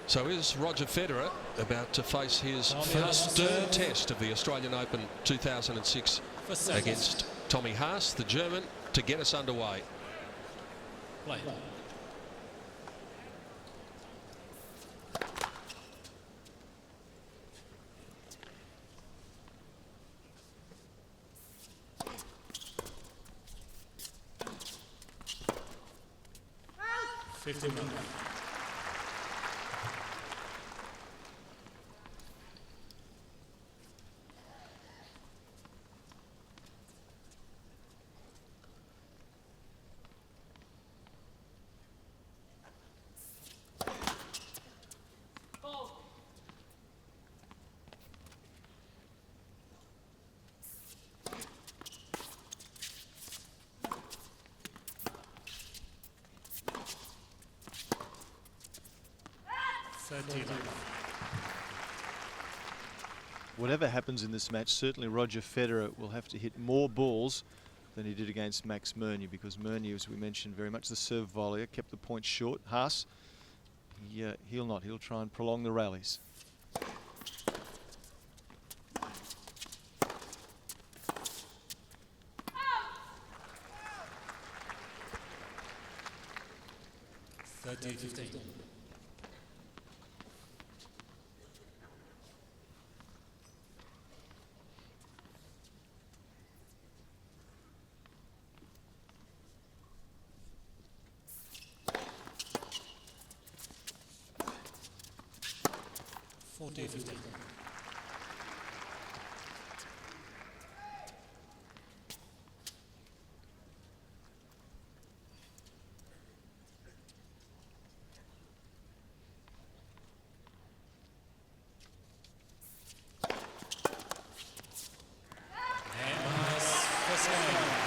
So is Roger Federer about to face his first test of the Australian Open 2006 against Tommy Haas, the German, to get us underway. Play. Whatever happens in this match, certainly Roger Federer will have to hit more balls than he did against Max Mirnyi, because Mirnyi, as we mentioned, very much the serve volleyer, kept the points short. Haas, he'll not. He'll try and prolong the rallies.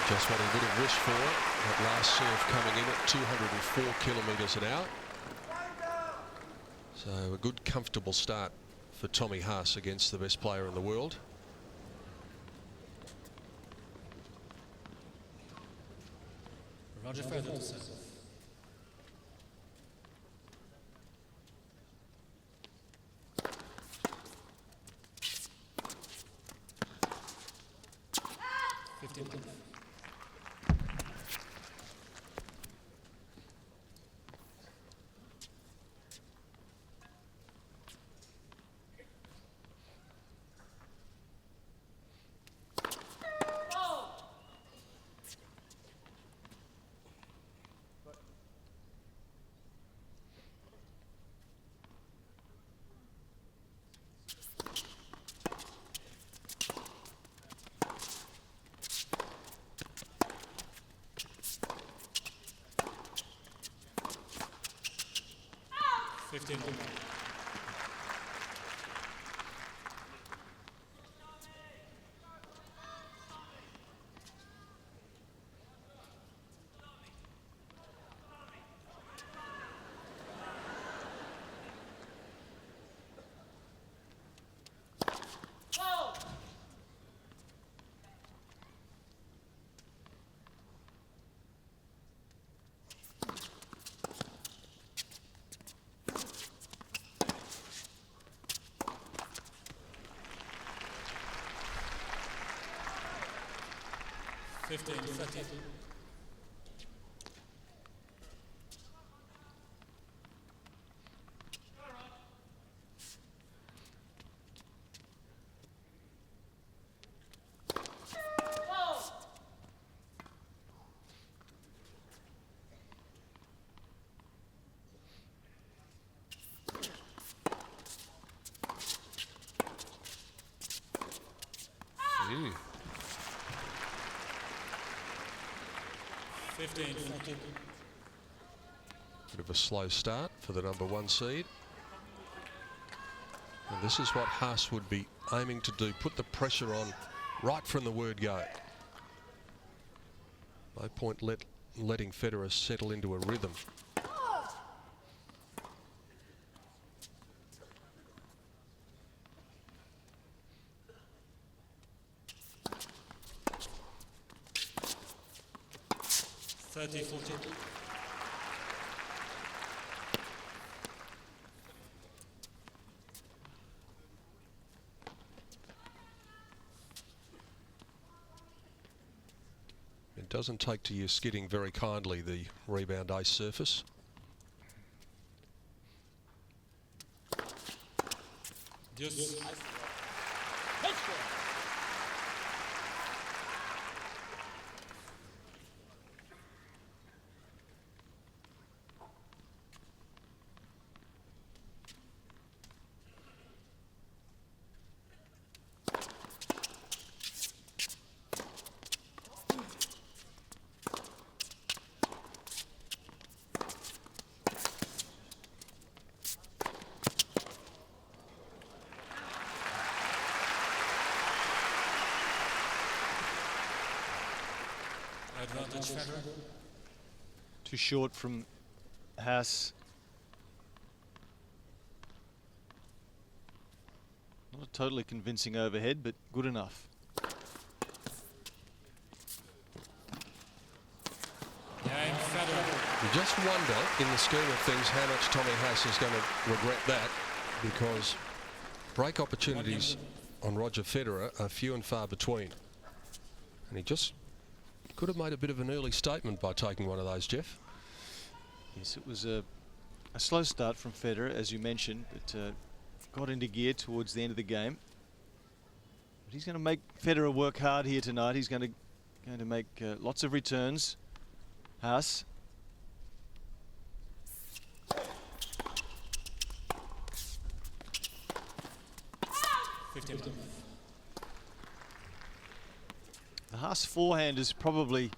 Just what he would have wished for. That last serve coming in at 204 kilometres an hour. So a good, comfortable start for Tommy Haas against the best player in the world. Roger Federer to serve. Bit of a slow start for the #1 seed. And this is what Haas would be aiming to do, put the pressure on right from the word go. No point letting Federer settle into a rhythm. Doesn't take to you skidding very kindly, the rebound ace surface. Yes. Advantage Federer. Too short from Haas. Not a totally convincing overhead, but good enough. Cain, Federer. You just wonder, in the scheme of things, how much Tommy Haas is going to regret that, because break opportunities on Roger Federer are few and far between. And he just could have made a bit of an early statement by taking one of those, Jeff. Yes, it was a slow start from Federer, as you mentioned, but got into gear towards the end of the game. But he's going to make Federer work hard here tonight. He's going to make lots of returns. Haas. The Haas forehand is probably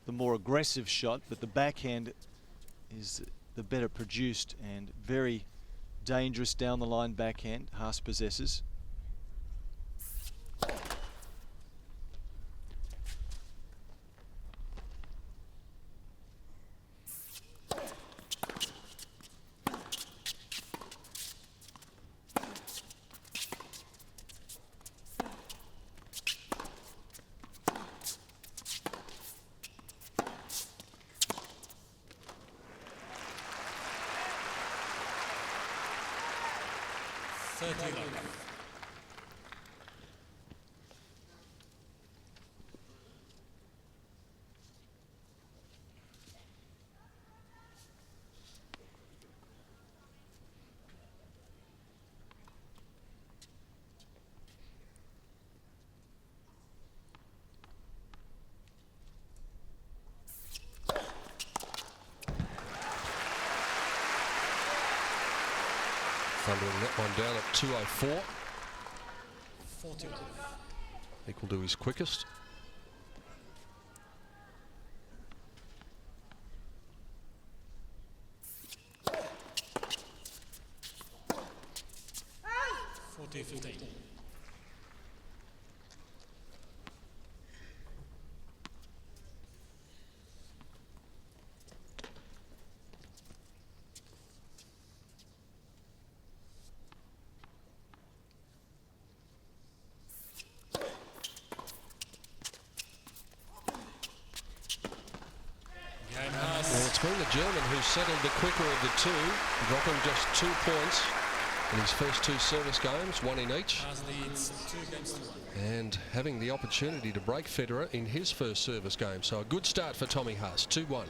the more aggressive shot, but the backhand is the better produced and very dangerous down the line backhand Haas possesses. Thundering that one down at 2:04. 41. Equal to his quickest. It's been the German who's settled the quicker of the two, dropping just 2 points in his first 2 service games, 1 in each, and having the opportunity to break Federer in his first service game. So a good start for Tommy Haas, 2-1.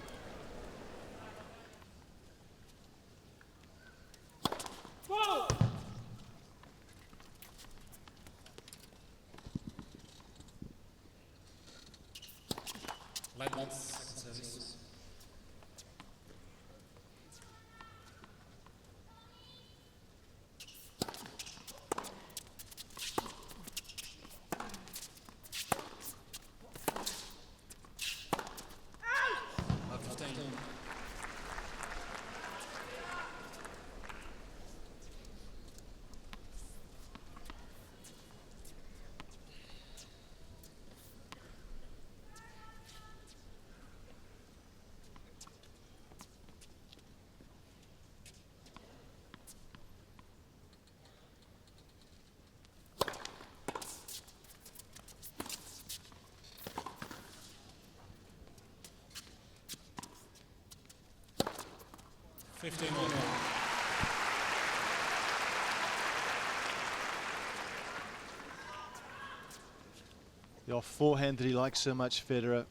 The off forehand that he likes so much, Federer,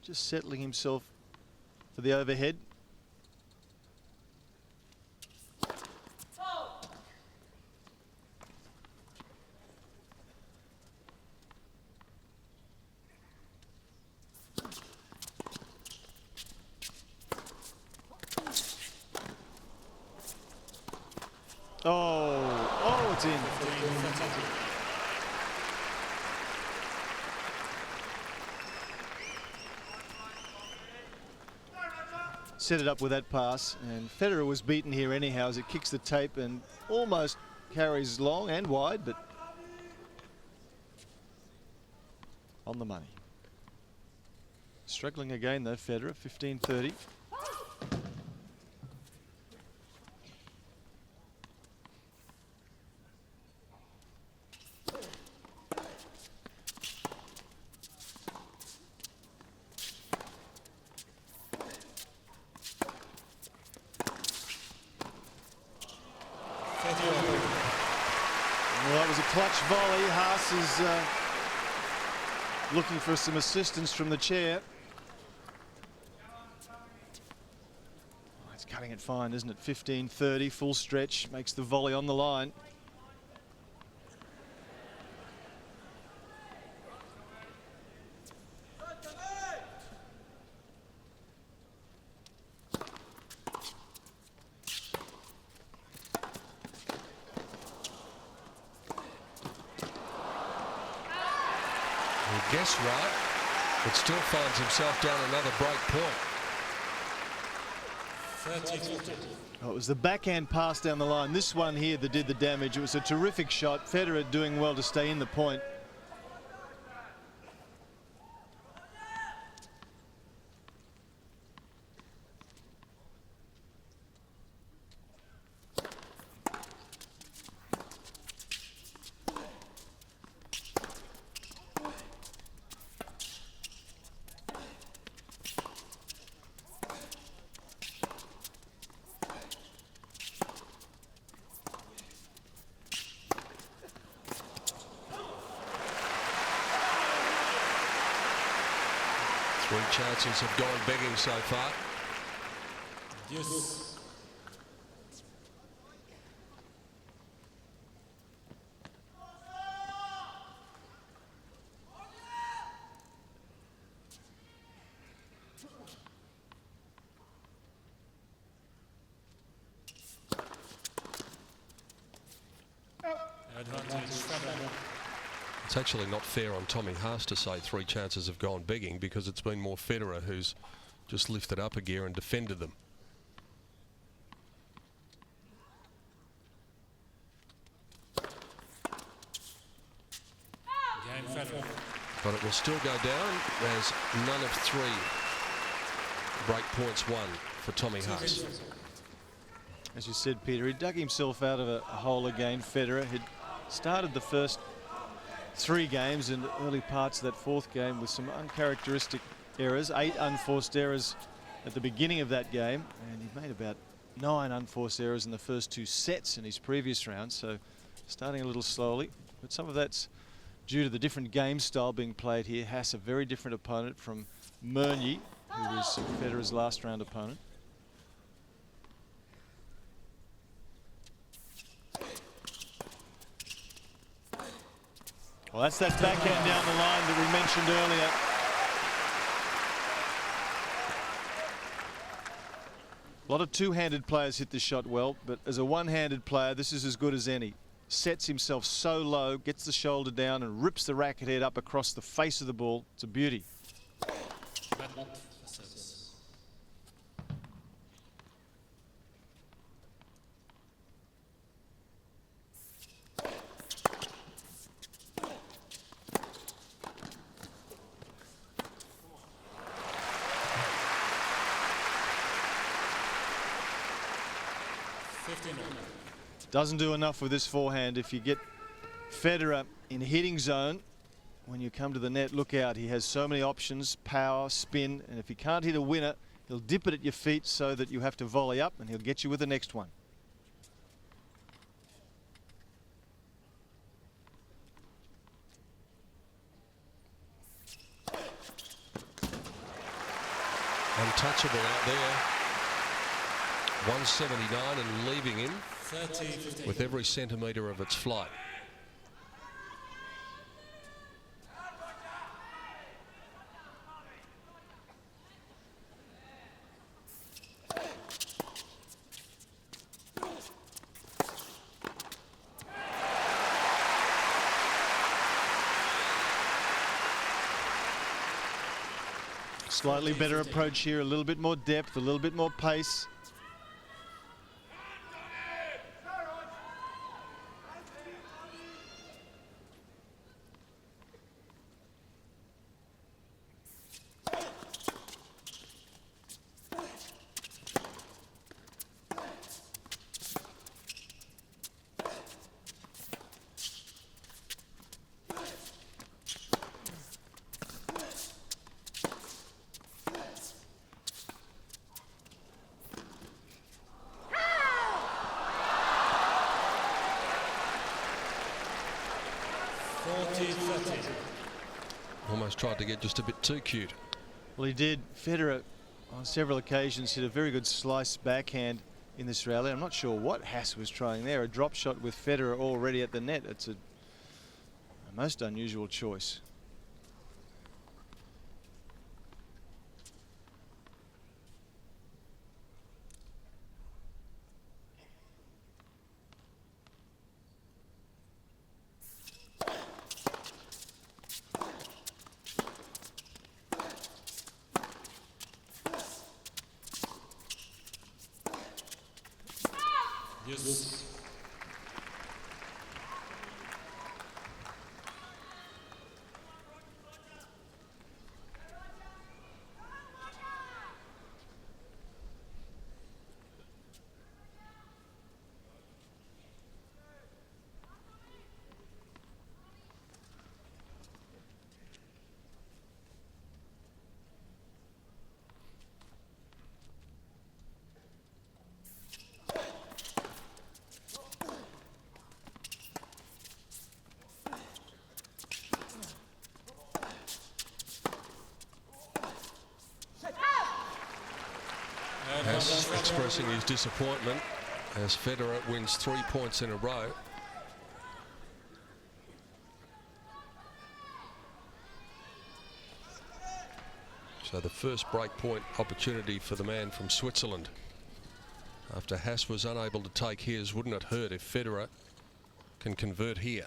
just settling himself for the overhead. Oh, it's in. Set it up with that pass, and Federer was beaten here anyhow as it kicks the tape and almost carries long and wide, but on the money. Struggling again though, Federer, 15-30. Well, that was a clutch volley. Haas is looking for some assistance from the chair. Oh, it's cutting it fine, isn't it? 15-30, full stretch, makes the volley on the line. Guess right, but still finds himself down another break point. Oh, it was the backhand pass down the line. This one here that did the damage. It was a terrific shot. Federer doing well to stay in the point. Three chances have gone begging so far. Yes. Advantage Federer. It's actually not fair on Tommy Haas to say three chances have gone begging, because it's been more Federer who's just lifted up a gear and defended them. Game Federer. But it will still go down as none of three break points won for Tommy Haas. As you said, Peter, he dug himself out of a hole again. Federer had started the first three games and early parts of that fourth game with some uncharacteristic errors. 8 unforced errors at the beginning of that game, and he made about 9 unforced errors in the first 2 sets in his previous round, so starting a little slowly, but some of that's due to the different game style being played here. Haas, a very different opponent from Meunier, who was Federer's last round opponent. Well, that's that backhand down the line that we mentioned earlier. A lot of two-handed players hit this shot well, but as a one-handed player, this is as good as any. Sets himself so low, gets the shoulder down and rips the racket head up across the face of the ball. It's a beauty. Doesn't do enough with this forehand. If you get Federer in hitting zone, when you come to the net, look out. He has so many options, power, spin, and if he can't hit a winner, he'll dip it at your feet so that you have to volley up, and he'll get you with the next one. untouchable out there. 179 and leaving him 30-15. with every centimetre of its flight. Slightly better approach here, a little bit more depth, a little bit more pace. Almost tried to get just a bit too cute. Well, he did. Federer, on several occasions, hit a very good slice backhand in this rally. I'm not sure what Haas was trying there. A drop shot with Federer already at the net. It's a most unusual choice. Yes. Haas expressing his disappointment as Federer wins 3 points in a row. So the first break point opportunity for the man from Switzerland. After Haas was unable to take his, wouldn't it hurt if Federer can convert here?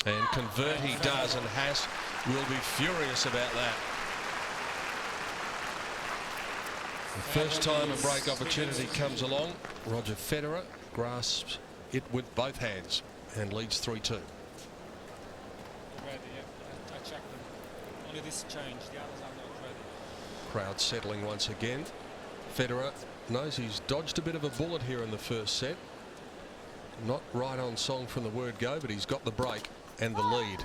And convert he does, and Haas will be furious about that. The first time a break opportunity comes along, Roger Federer grasps it with both hands and leads 3-2. Ready, yeah. I checked them. Only this change, the others are not ready. Crowd settling once again. Federer knows he's dodged a bit of a bullet here in the first set. Not right on song from the word go, but he's got the break and the lead.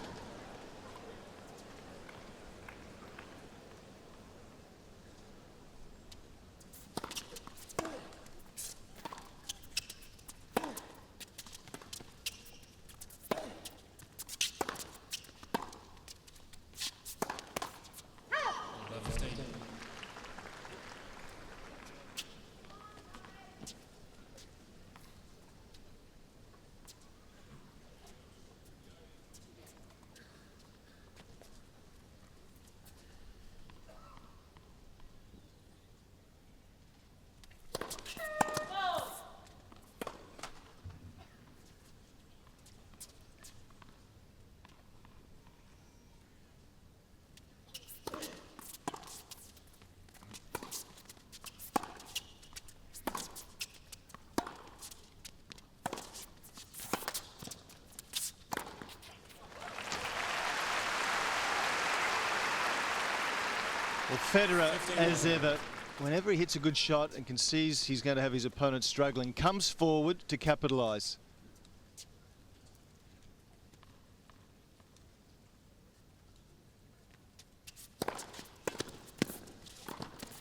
Well, Federer, as ever, whenever he hits a good shot and can sees he's going to have his opponent struggling, comes forward to capitalise.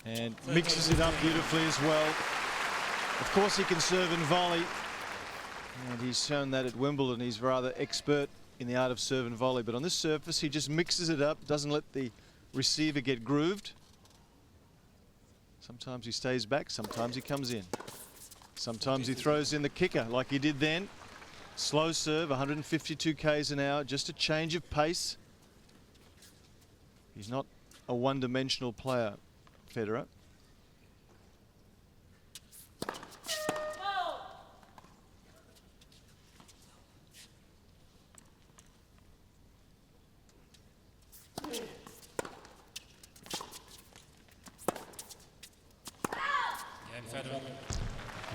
And mixes it up beautifully as well. Of course he can serve and volley, and he's shown that at Wimbledon. He's rather expert in the art of serve and volley, but on this surface he just mixes it up, doesn't let the receiver get grooved. Sometimes he stays back, sometimes he comes in. Sometimes he throws in the kicker like he did then. Slow serve, 152 k's an hour, just a change of pace. He's not a one-dimensional player, Federer.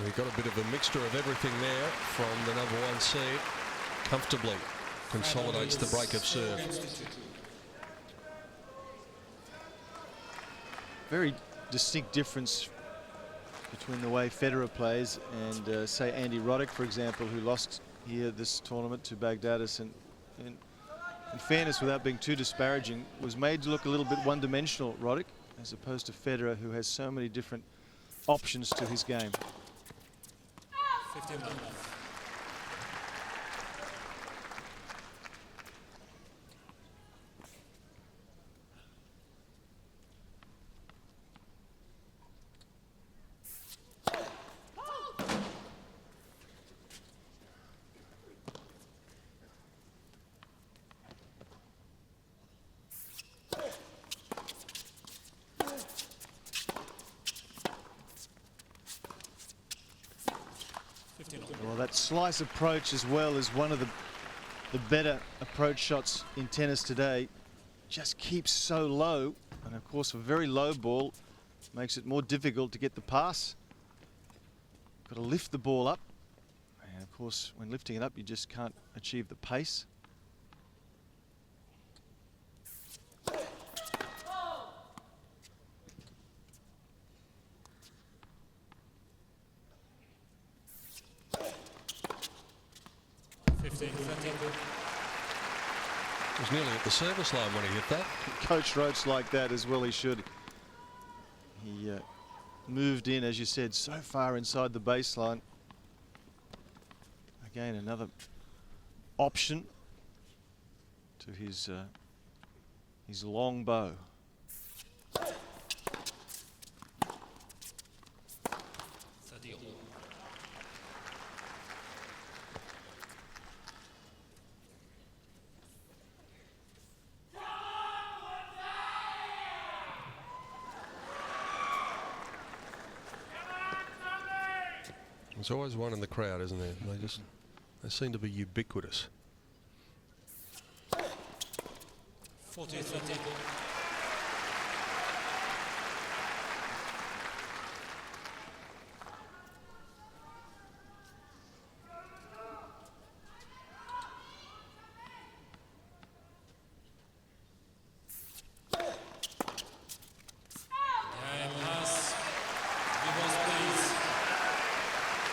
We got a bit of a mixture of everything there from the #1 seed. Comfortably consolidates the break of serve. Very distinct difference between the way Federer plays and say Andy Roddick, for example, who lost here this tournament to Baghdadis, and in fairness, without being too disparaging, was made to look a little bit one-dimensional, Roddick, as opposed to Federer, who has so many different options to his game. 15 love. Well, that slice approach as well is one of the better approach shots in tennis today. Just keeps so low, and of course a very low ball makes it more difficult to get the pass. Got to lift the ball up, and of course when lifting it up you just can't achieve the pace. It was nearly at the service line when he hit that. Coach Roach like that as well, he should. He moved in, as you said, so far inside the baseline. Again, another option to his long bow. There's always one in the crowd, isn't there? They seem to be ubiquitous. 40-30.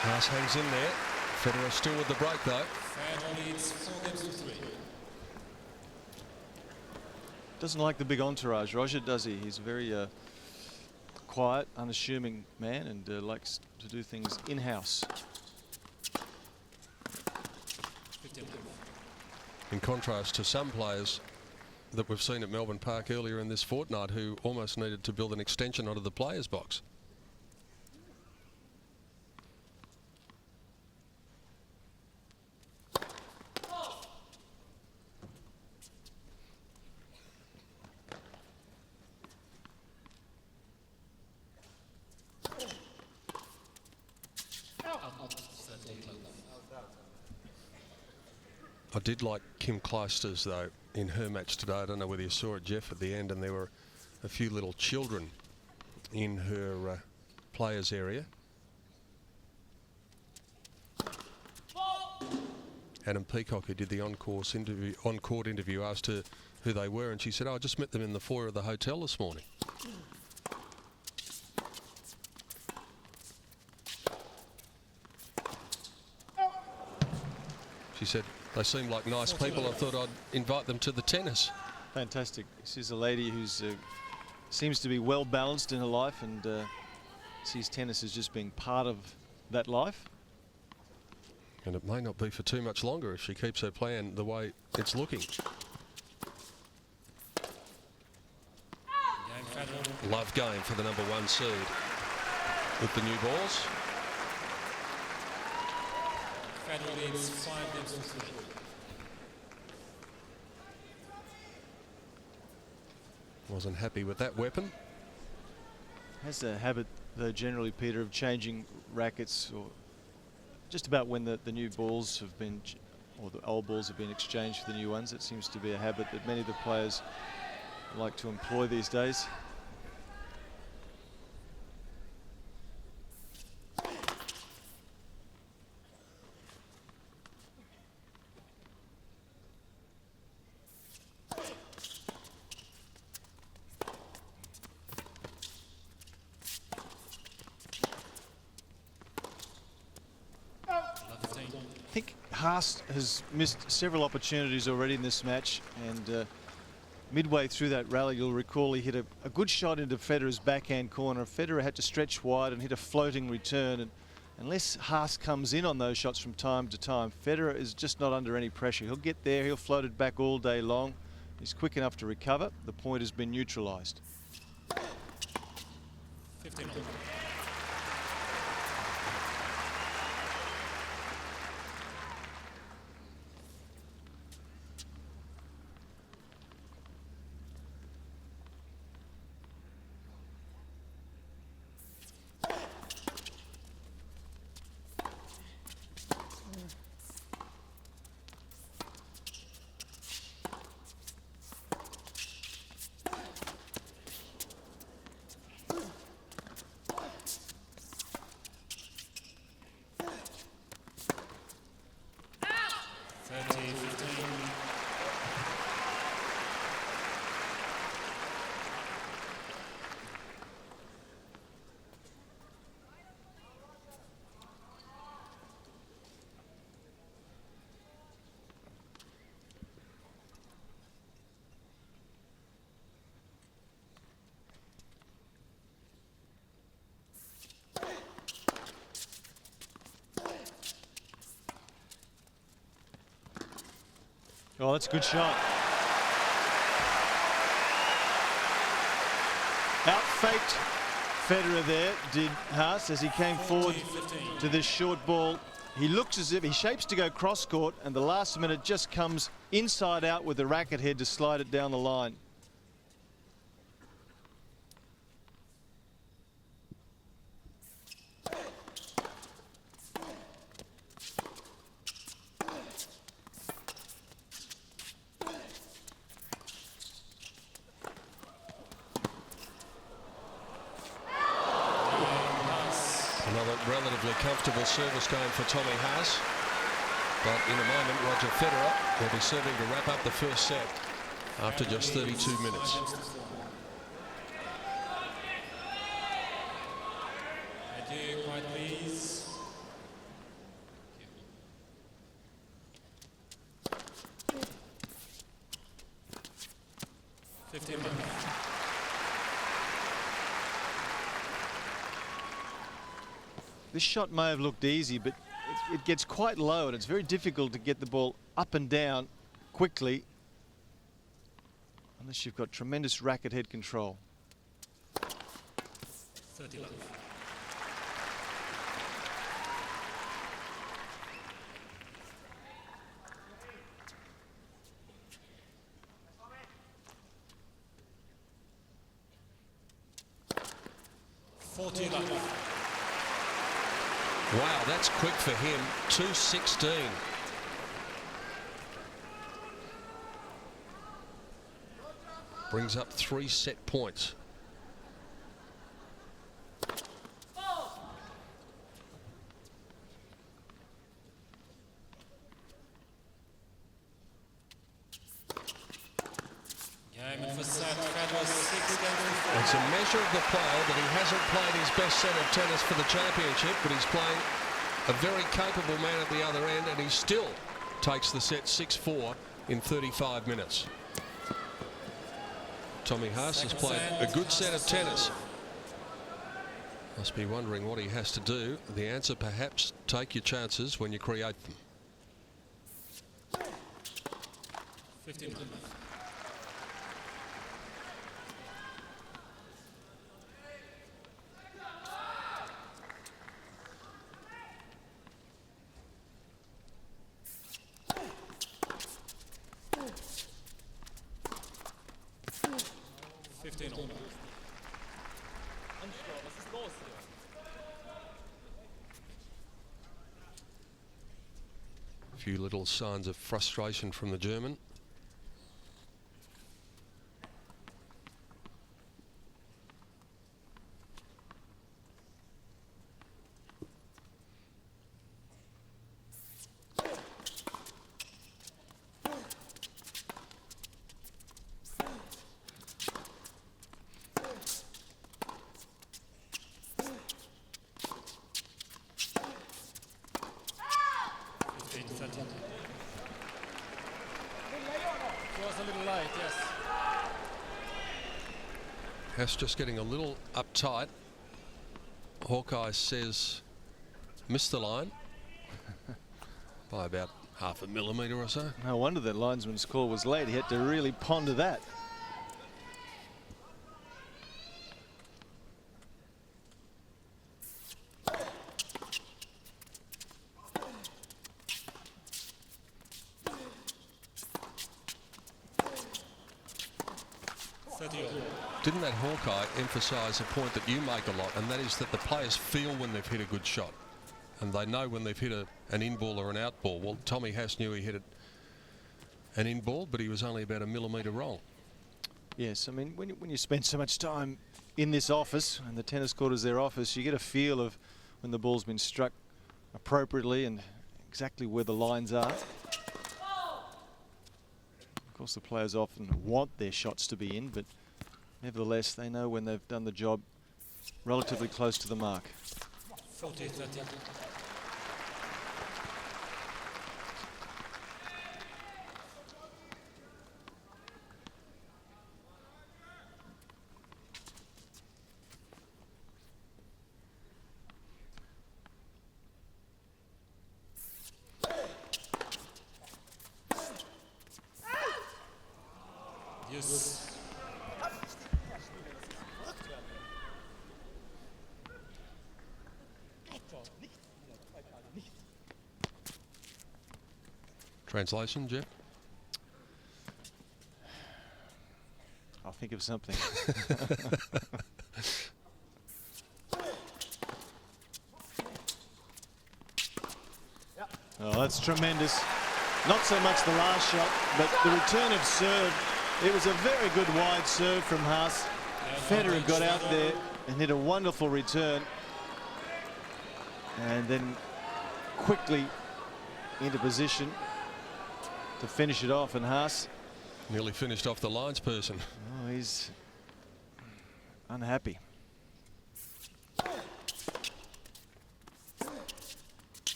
Haas hangs in there. Federer still with the break though. Federer leads 4-3. Doesn't like the big entourage, Roger, does he? He's a very quiet, unassuming man, and likes to do things in-house. In contrast to some players that we've seen at Melbourne Park earlier in this fortnight who almost needed to build an extension onto the players' box. I did like Kim Clijsters though in her match today. I don't know whether you saw it, Jeff, at the end, and there were a few little children in her players area. Adam Peacock, who did the on-court interview, asked her who they were, and she said, "Oh, I just met them in the foyer of the hotel this morning." She said, "They seem like nice people. I thought I'd invite them to the tennis." Fantastic. This is a lady who's seems to be well balanced in her life, and sees tennis as just being part of that life. And it may not be for too much longer if she keeps her plan the way it's looking. Love game for the #1 seed with the new balls. Federer leads 5 games to 3. Wasn't happy with that weapon. Has a habit, though, generally, Peter, of changing rackets or just about when the new balls have been, or the old balls have been exchanged for the new ones. It seems to be a habit that many of the players like to employ these days. I think Haas has missed several opportunities already in this match, and midway through that rally, you'll recall he hit a good shot into Federer's backhand corner. Federer had to stretch wide and hit a floating return, and unless Haas comes in on those shots from time to time, Federer is just not under any pressure. He'll get there, he'll float it back all day long. He's quick enough to recover. The point has been neutralised. 15. Oh, that's a good shot. Out-faked Federer there, did Haas, as he came forward to this short ball. He looks as if he shapes to go cross-court, and the last minute just comes inside out with the racket head to slide it down the line. Relatively comfortable service game for Tommy Haas, but in a moment Roger Federer will be serving to wrap up the first set after just 32 minutes. Adieu, quiet please. 15 minutes. This shot may have looked easy, but it gets quite low, and it's very difficult to get the ball up and down quickly unless you've got tremendous racket head control. 30 left. Wow, that's quick for him. 2:16. Brings up 3 set points. It's a measure of the player that he hasn't played his best set of tennis for the championship, but he's playing a very capable man at the other end, and he still takes the set 6-4 in 35 minutes. Tommy Haas has played a good set of tennis, Must be wondering what he has to do. The answer, perhaps, take your chances when you create them. 15. A few little signs of frustration from the German. Haas just getting a little uptight. Hawkeye says missed the line by about half a millimetre or so. No wonder that linesman's call was late. He had to really ponder that. Didn't that Hawkeye emphasise a point that you make a lot, and that is that the players feel when they've hit a good shot, and they know when they've hit an in ball or an out ball. Well, Tommy Haas knew he hit an in ball, but he was only about a millimetre wrong. Yes, I mean, when you spend so much time in this office, and the tennis court is their office, you get a feel of when the ball's been struck appropriately and exactly where the lines are. Of course, the players often want their shots to be in, but nevertheless, they know when they've done the job relatively close to the mark. 40, 30. Yes. Translation, Jeff? I'll think of something. Oh, that's tremendous. Not so much the last shot, but the return of serve. It was a very good wide serve from Haas. Federer got out there and hit a wonderful return. And then quickly into position to finish it off, and Haas nearly finished off the lines person. Oh, he's unhappy.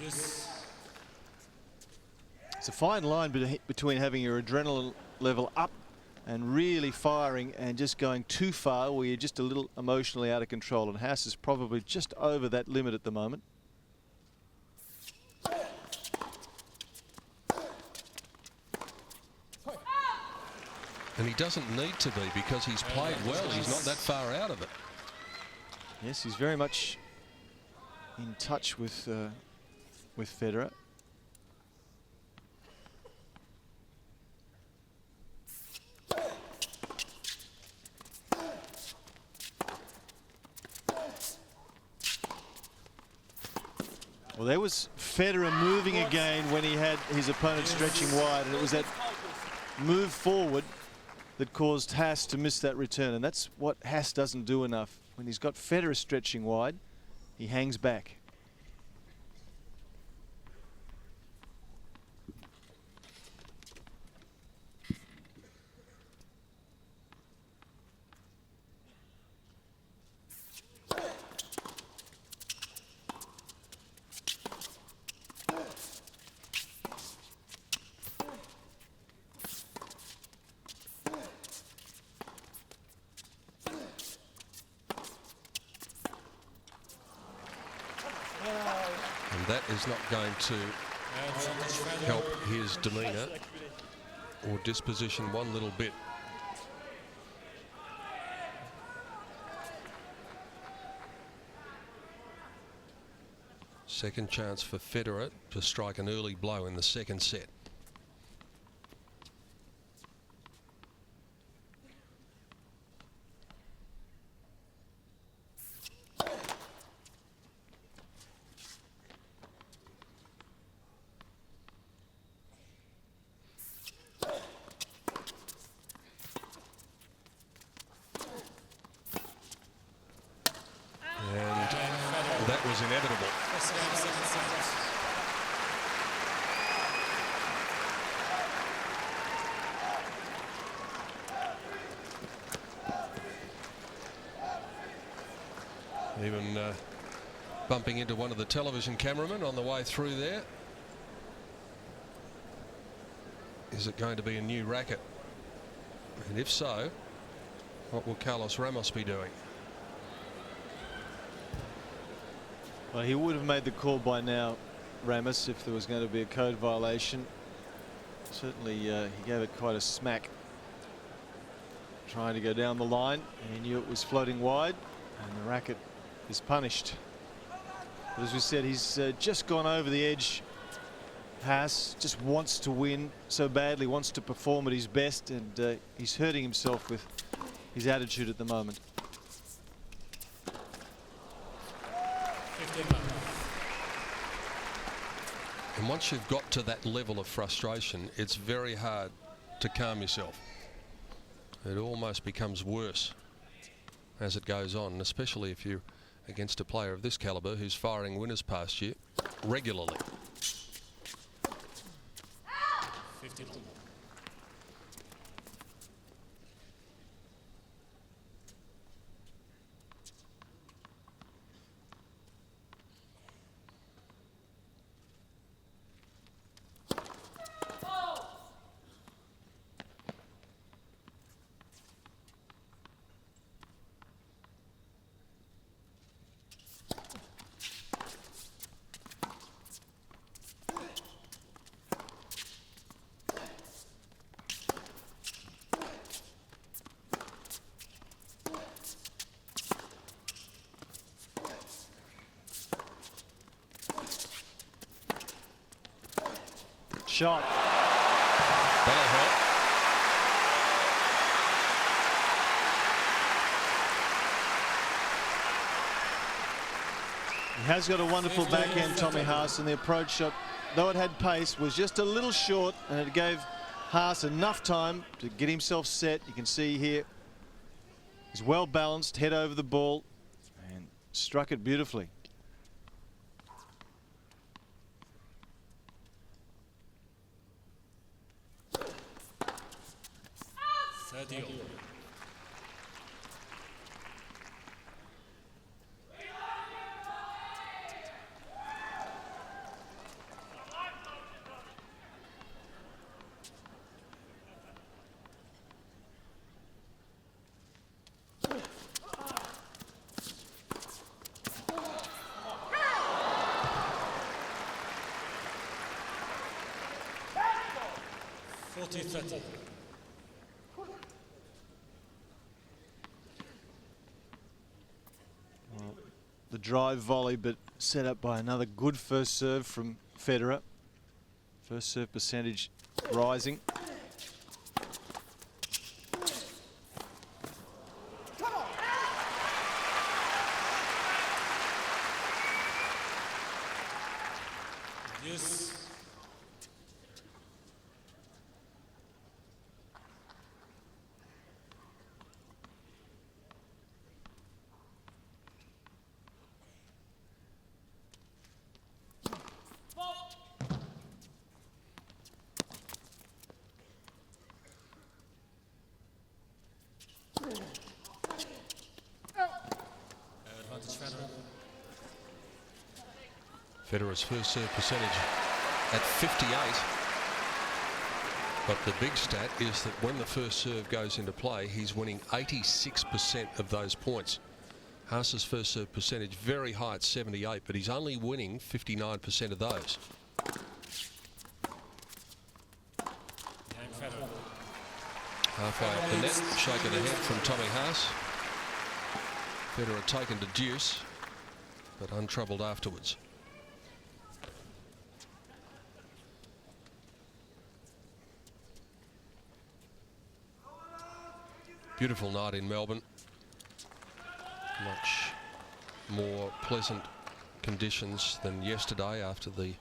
Yes. It's a fine line between having your adrenaline level up and really firing and just going too far where you're just a little emotionally out of control, and Haas is probably just over that limit at the moment. And he doesn't need to be, because he's played well. He's not that far out of it. Yes, he's very much in touch with Federer. Well, there was Federer moving again when he had his opponent stretching wide, and it was that move forward that caused Haas to miss that return, and that's what Haas doesn't do enough. When he's got Federer stretching wide, he hangs back. And that is not going to help his demeanour or disposition one little bit. Second chance for Federer to strike an early blow in the second set. And that was inevitable. Even bumping into one of the television cameramen on the way through there. Is it going to be a new racket? And if so, what will Carlos Ramos be doing? Well, he would have made the call by now, Ramos, if there was going to be a code violation. Certainly he gave it quite a smack, trying to go down the line. He knew it was floating wide, and the racket is punished. But as we said, he's just gone over the edge. Haas just wants to win so badly, wants to perform at his best, and he's hurting himself with his attitude at the moment. And once you've got to that level of frustration, it's very hard to calm yourself. It almost becomes worse as it goes on, especially if you're against a player of this caliber who's firing winners past you regularly. 52. Shot. That'll help. He has got a wonderful backhand, Tommy Haas, and the approach shot, though it had pace, was just a little short, and it gave Haas enough time to get himself set. You can see here he's well balanced, head over the ball, and struck it beautifully. Well, the drive volley, but set up by another good first serve from Federer. First serve percentage rising. Yes. Federer's first serve percentage at 58. But the big stat is that when the first serve goes into play, he's winning 86% of those points. Haas's first serve percentage very high at 78, but he's only winning 59% of those. Halfway up the net, shaking the head from Tommy Haas. Federer taken to deuce, but untroubled afterwards. Beautiful night in Melbourne. Much more pleasant conditions than yesterday after the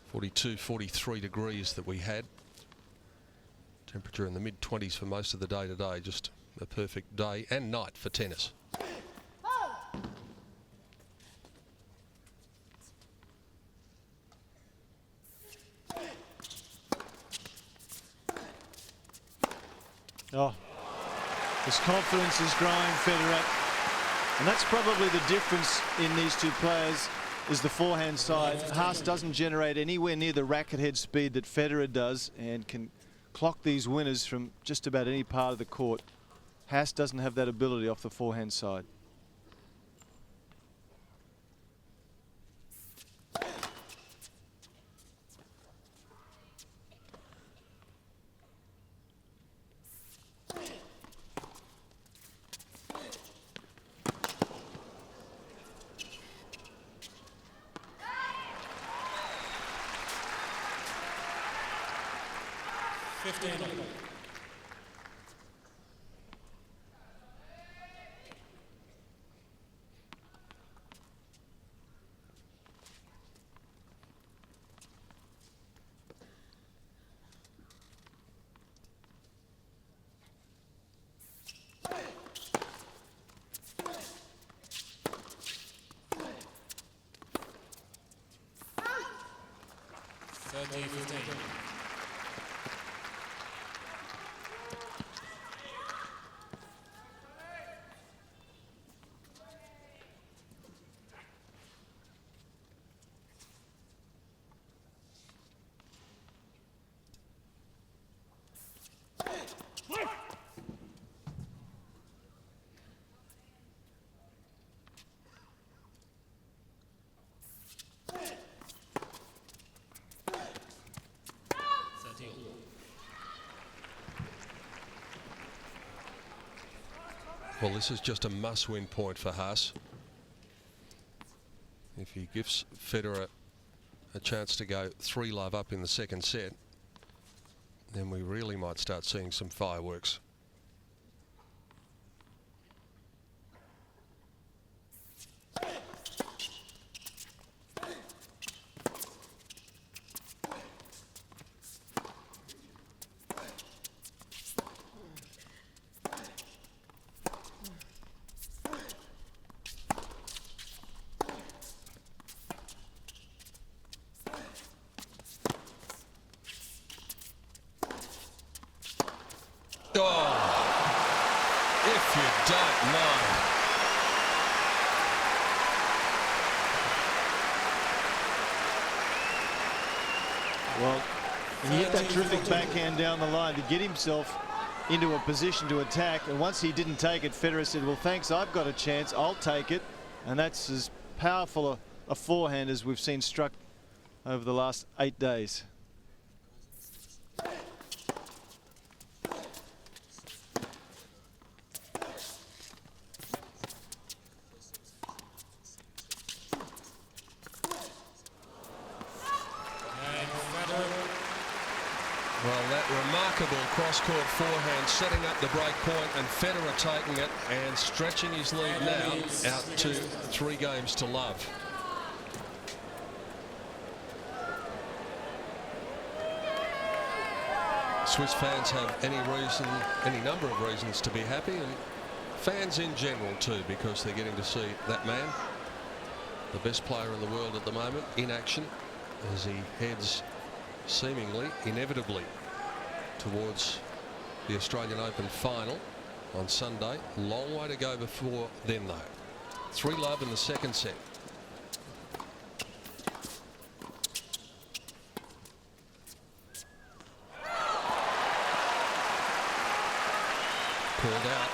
42, 43 degrees that we had. Temperature in the mid-20s for most of the day today. Just a perfect day and night for tennis. Oh, his confidence is growing, Federer. And that's probably the difference in these two players, is the forehand side. Haas doesn't generate anywhere near the racket head speed that Federer does and can clock these winners from just about any part of the court. Haas doesn't have that ability off the forehand side. Well, this is just a must-win point for Haas. If he gives Federer a chance to go 3-love up in the second set, then we really might start seeing some fireworks. Well, he hit that terrific backhand down the line to get himself into a position to attack, and once he didn't take it, Federer said, well, thanks, I've got a chance, I'll take it. And that's as powerful a forehand as we've seen struck over the last 8 days. Cross-court forehand setting up the break point, and Federer taking it and stretching his lead now out to 3 games to love. Swiss fans have any number of reasons to be happy, and fans in general too, because they're getting to see that man, the best player in the world at the moment, in action as he heads seemingly inevitably towards the Australian Open final on Sunday. Long way to go before then, though. 3-love in the second set. Called out.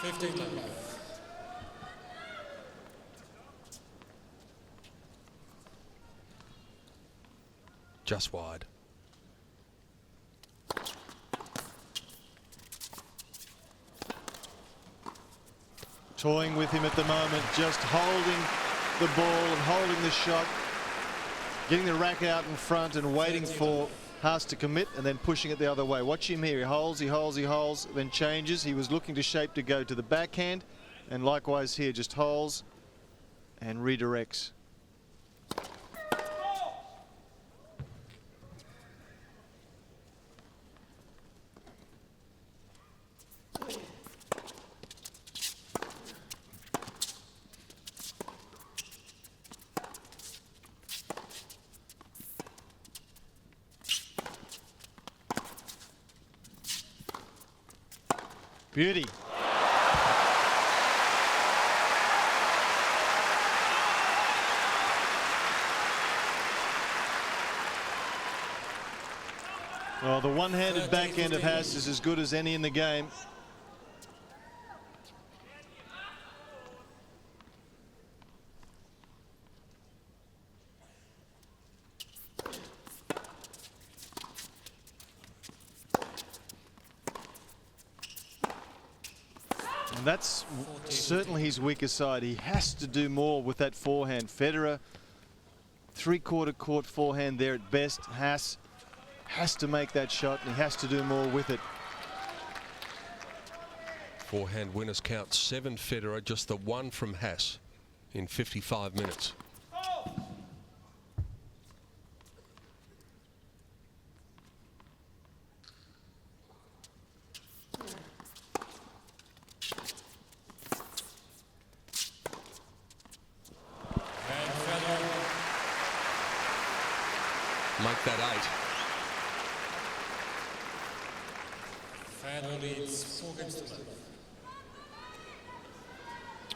15 love. Just wide. Toying with him at the moment, just holding the ball and holding the shot, getting the rack out in front and waiting for Haas to commit and then pushing it the other way. Watch him here. He holds, he holds, he holds, then changes. He was looking to shape to go to the backhand, and likewise here, just holds and redirects. Beauty. Well, the one-handed backhand of Haas is as good as any in the game. And that's certainly his weaker side. He has to do more with that forehand. Federer, three-quarter court forehand there at best. Haas has to make that shot, and he has to do more with it. Forehand winners count 7 Federer, just the 1 from Haas in 55 minutes. Make that 8. Federer leads 4 games to love.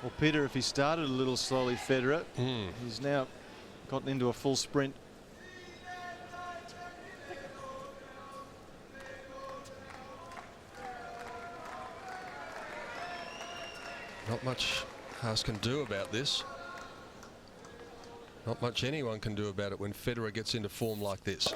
Well, Peter, if he started a little slowly, Federer, he's now gotten into a full sprint. Not much Haas can do about this. Not much anyone can do about it when Federer gets into form like this.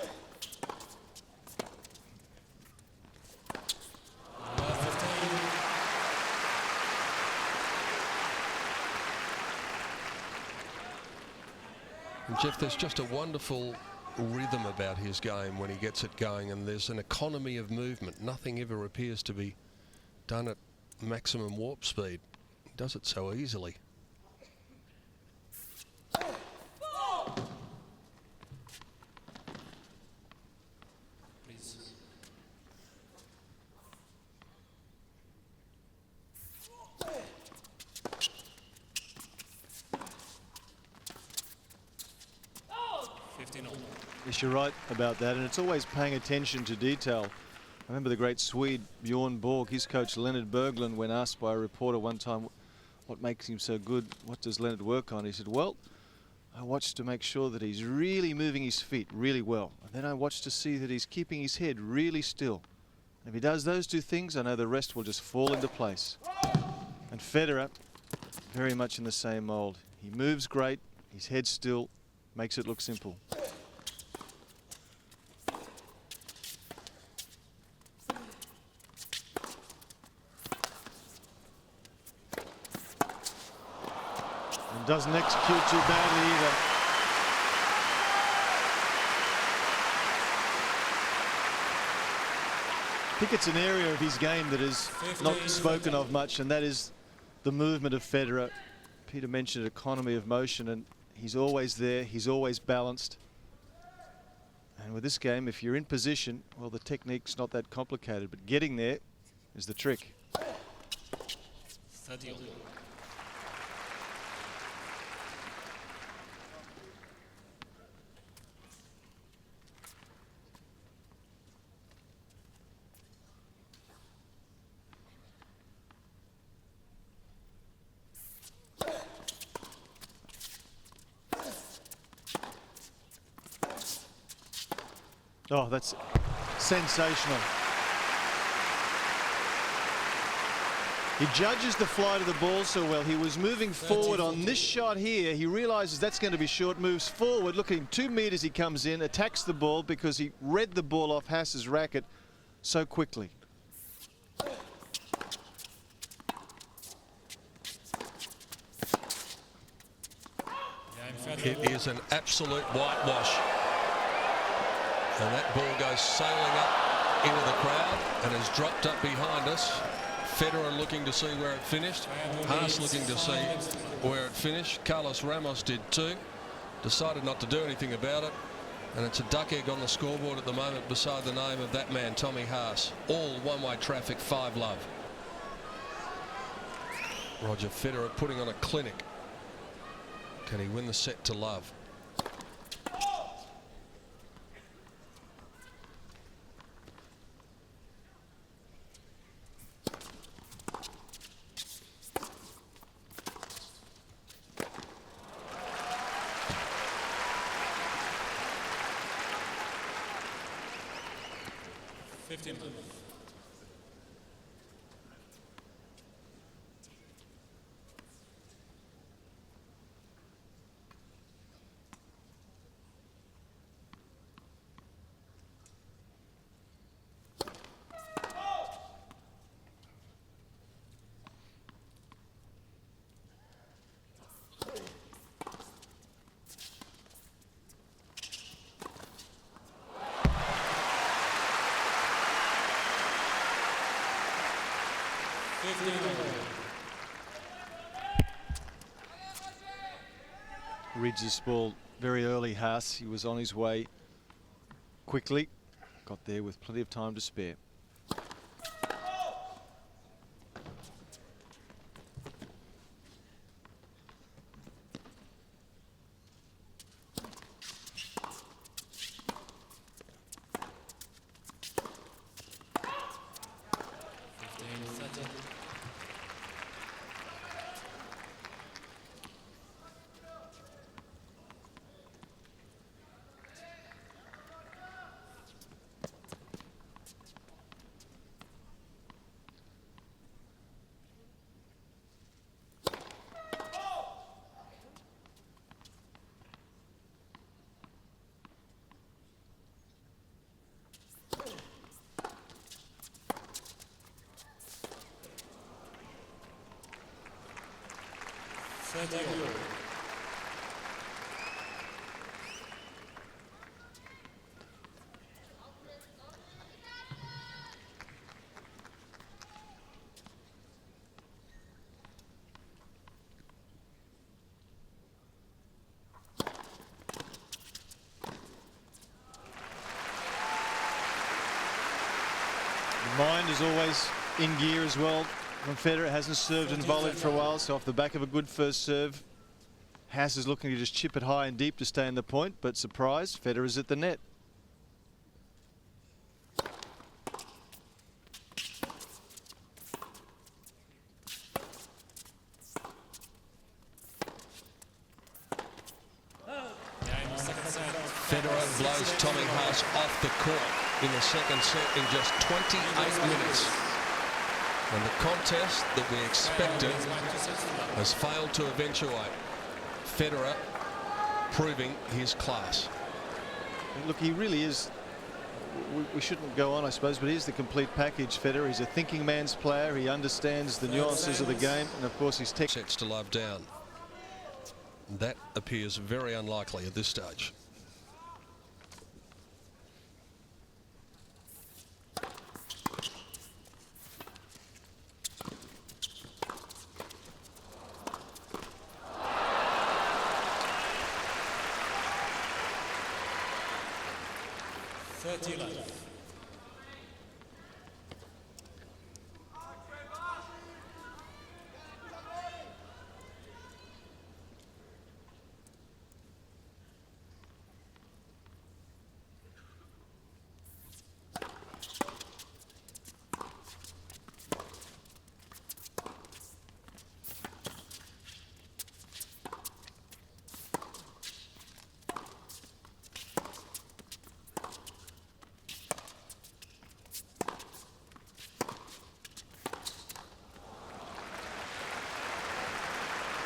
And Jeff, there's just a wonderful rhythm about his game when he gets it going, and there's an economy of movement. Nothing ever appears to be done at maximum warp speed. He does it so easily. Yes, you're right about that, and it's always paying attention to detail. I remember the great Swede Bjorn Borg, his coach Leonard Berglund, when asked by a reporter one time what makes him so good, what does Leonard work on? He said, well, I watch to make sure that he's really moving his feet really well, and then I watch to see that he's keeping his head really still. If he does those two things, I know the rest will just fall into place. And Federer, very much in the same mold. He moves great, his head's still, makes it look simple. And doesn't execute too badly either. I think it's an area of his game that is not spoken of much, and that is the movement of Federer. Peter mentioned economy of motion, and he's always there, he's always balanced. And with this game, if you're in position, well, the technique's not that complicated, but getting there is the trick. 30. Oh, that's sensational. He judges the flight of the ball so well. He was moving forward on this shot here. He realizes that's going to be short, moves forward, looking 2 meters he comes in, attacks the ball because he read the ball off Haas's racket so quickly. It is an absolute whitewash. And that ball goes sailing up into the crowd and has dropped up behind us. Federer looking to see where it finished. Haas looking to see where it finished. Carlos Ramos did too. Decided not to do anything about it. And it's a duck egg on the scoreboard at the moment beside the name of that man, Tommy Haas. All one-way traffic, 5-love. Roger Federer putting on a clinic. Can he win the set to love? Reads this ball very early, Haas. He was on his way quickly. Got there with plenty of time to spare. Mind is always in gear as well. From Federer, hasn't served and volleyed for a while, so off the back of a good first serve, Haas is looking to just chip it high and deep to stay in the point, but surprise, Federer's at the net. Federer blows Tommy Haas off the court in the second set in just 28 minutes. And the contest that we expected has failed to eventuate. Federer proving his class. Look, he really is. We shouldn't go on, I suppose, but he's the complete package, Federer. He's a thinking man's player. He understands the nuances of the game, and of course his tech. Sets to love down. That appears very unlikely at this stage.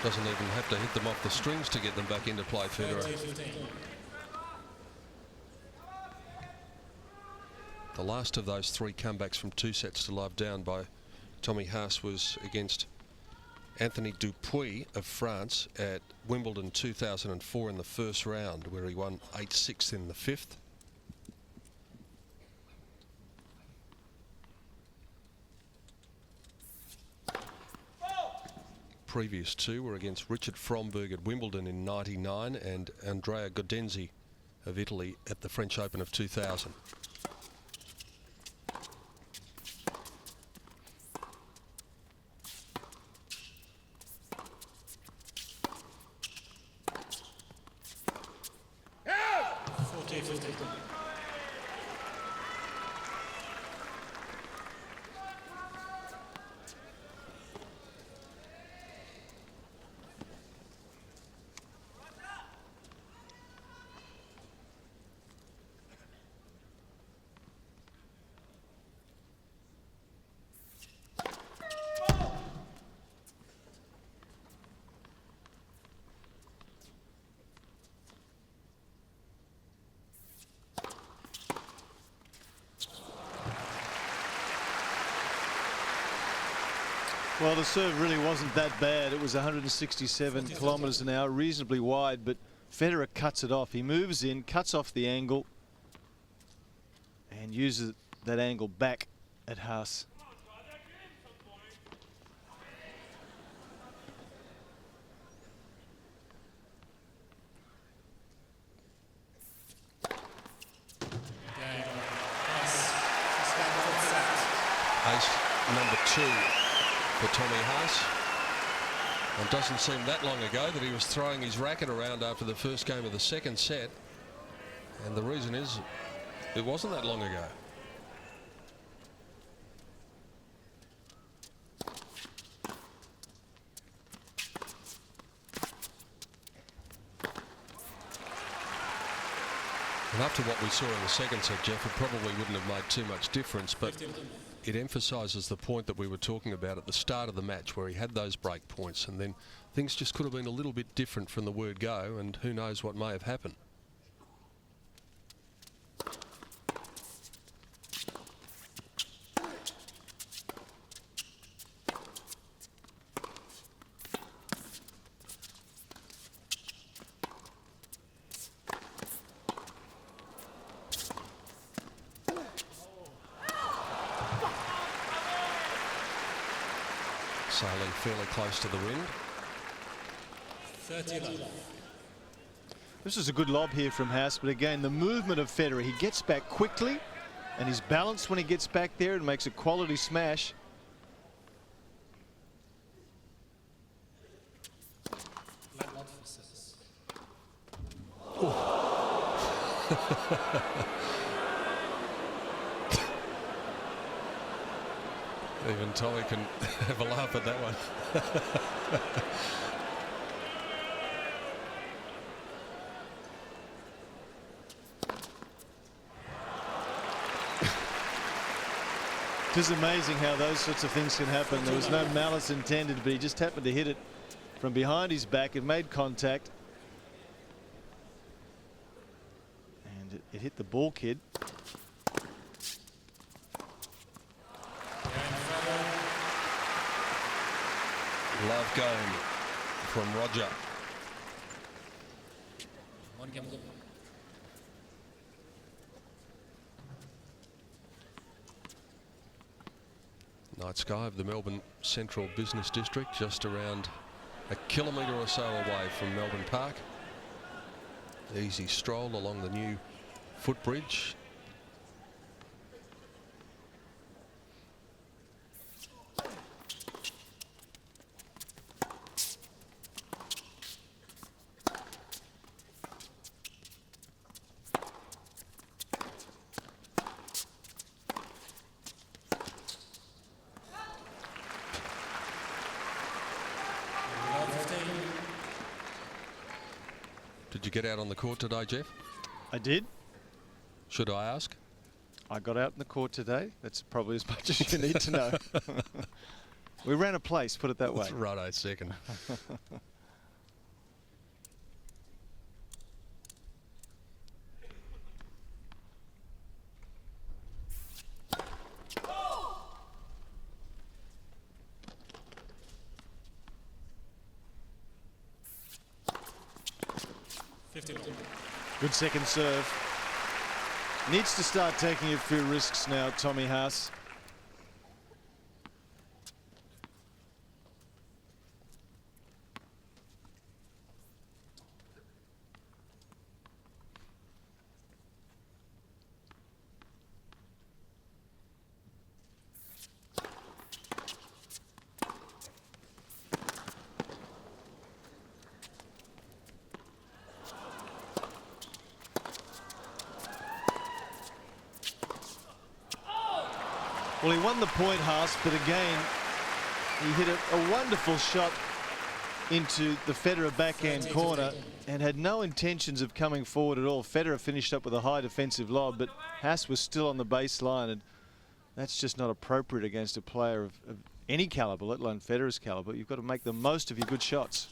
Doesn't even have to hit them off the strings to get them back into play, Federer. The last of those 3 comebacks from 2 sets to love down by Tommy Haas was against Anthony Dupuis of France at Wimbledon 2004 in the first round, where he won 8-6 in the 5th. Previous 2 were against Richard Fromberg at Wimbledon in '99 and Andrea Gaudenzi of Italy at the French Open of 2000. Well, the serve really wasn't that bad. It was 167 kilometres an hour, reasonably wide, but Federer cuts it off. He moves in, cuts off the angle, and uses that angle back at Haas. Ace number 2 for Tommy Haas. It doesn't seem that long ago that he was throwing his racket around after the first game of the second set. And the reason is, it wasn't that long ago. And after what we saw in the second set, Jeff, it probably wouldn't have made too much difference, but it emphasises the point that we were talking about at the start of the match, where he had those break points, and then things just could have been a little bit different from the word go, and who knows what may have happened. Sailing fairly close to the wind. 30 love. This is a good lob here from Haas, but again, the movement of Federer, he gets back quickly and he's balanced when he gets back there and makes a quality smash. Even Tommy can have a laugh at that one. It is amazing how those sorts of things can happen. There was no malice intended, but he just happened to hit it from behind his back. It made contact. And it hit the ball kid. Love going from Roger. One game. Night sky of the Melbourne Central Business District, just around a kilometre or so away from Melbourne Park. Easy stroll along the new footbridge. Did you get out on the court today, Jeff? I did. Should I ask? I got out in the court today. That's probably as much as you need to know. We ran a place, put it that way. Right, second. 15 all. Good second serve. Needs to start taking a few risks now, Tommy Haas. Well, he won the point, Haas, but again, he hit a wonderful shot into the Federer backhand corner and had no intentions of coming forward at all. Federer finished up with a high defensive lob, but Haas was still on the baseline, and that's just not appropriate against a player of any caliber, let alone Federer's caliber. You've got to make the most of your good shots.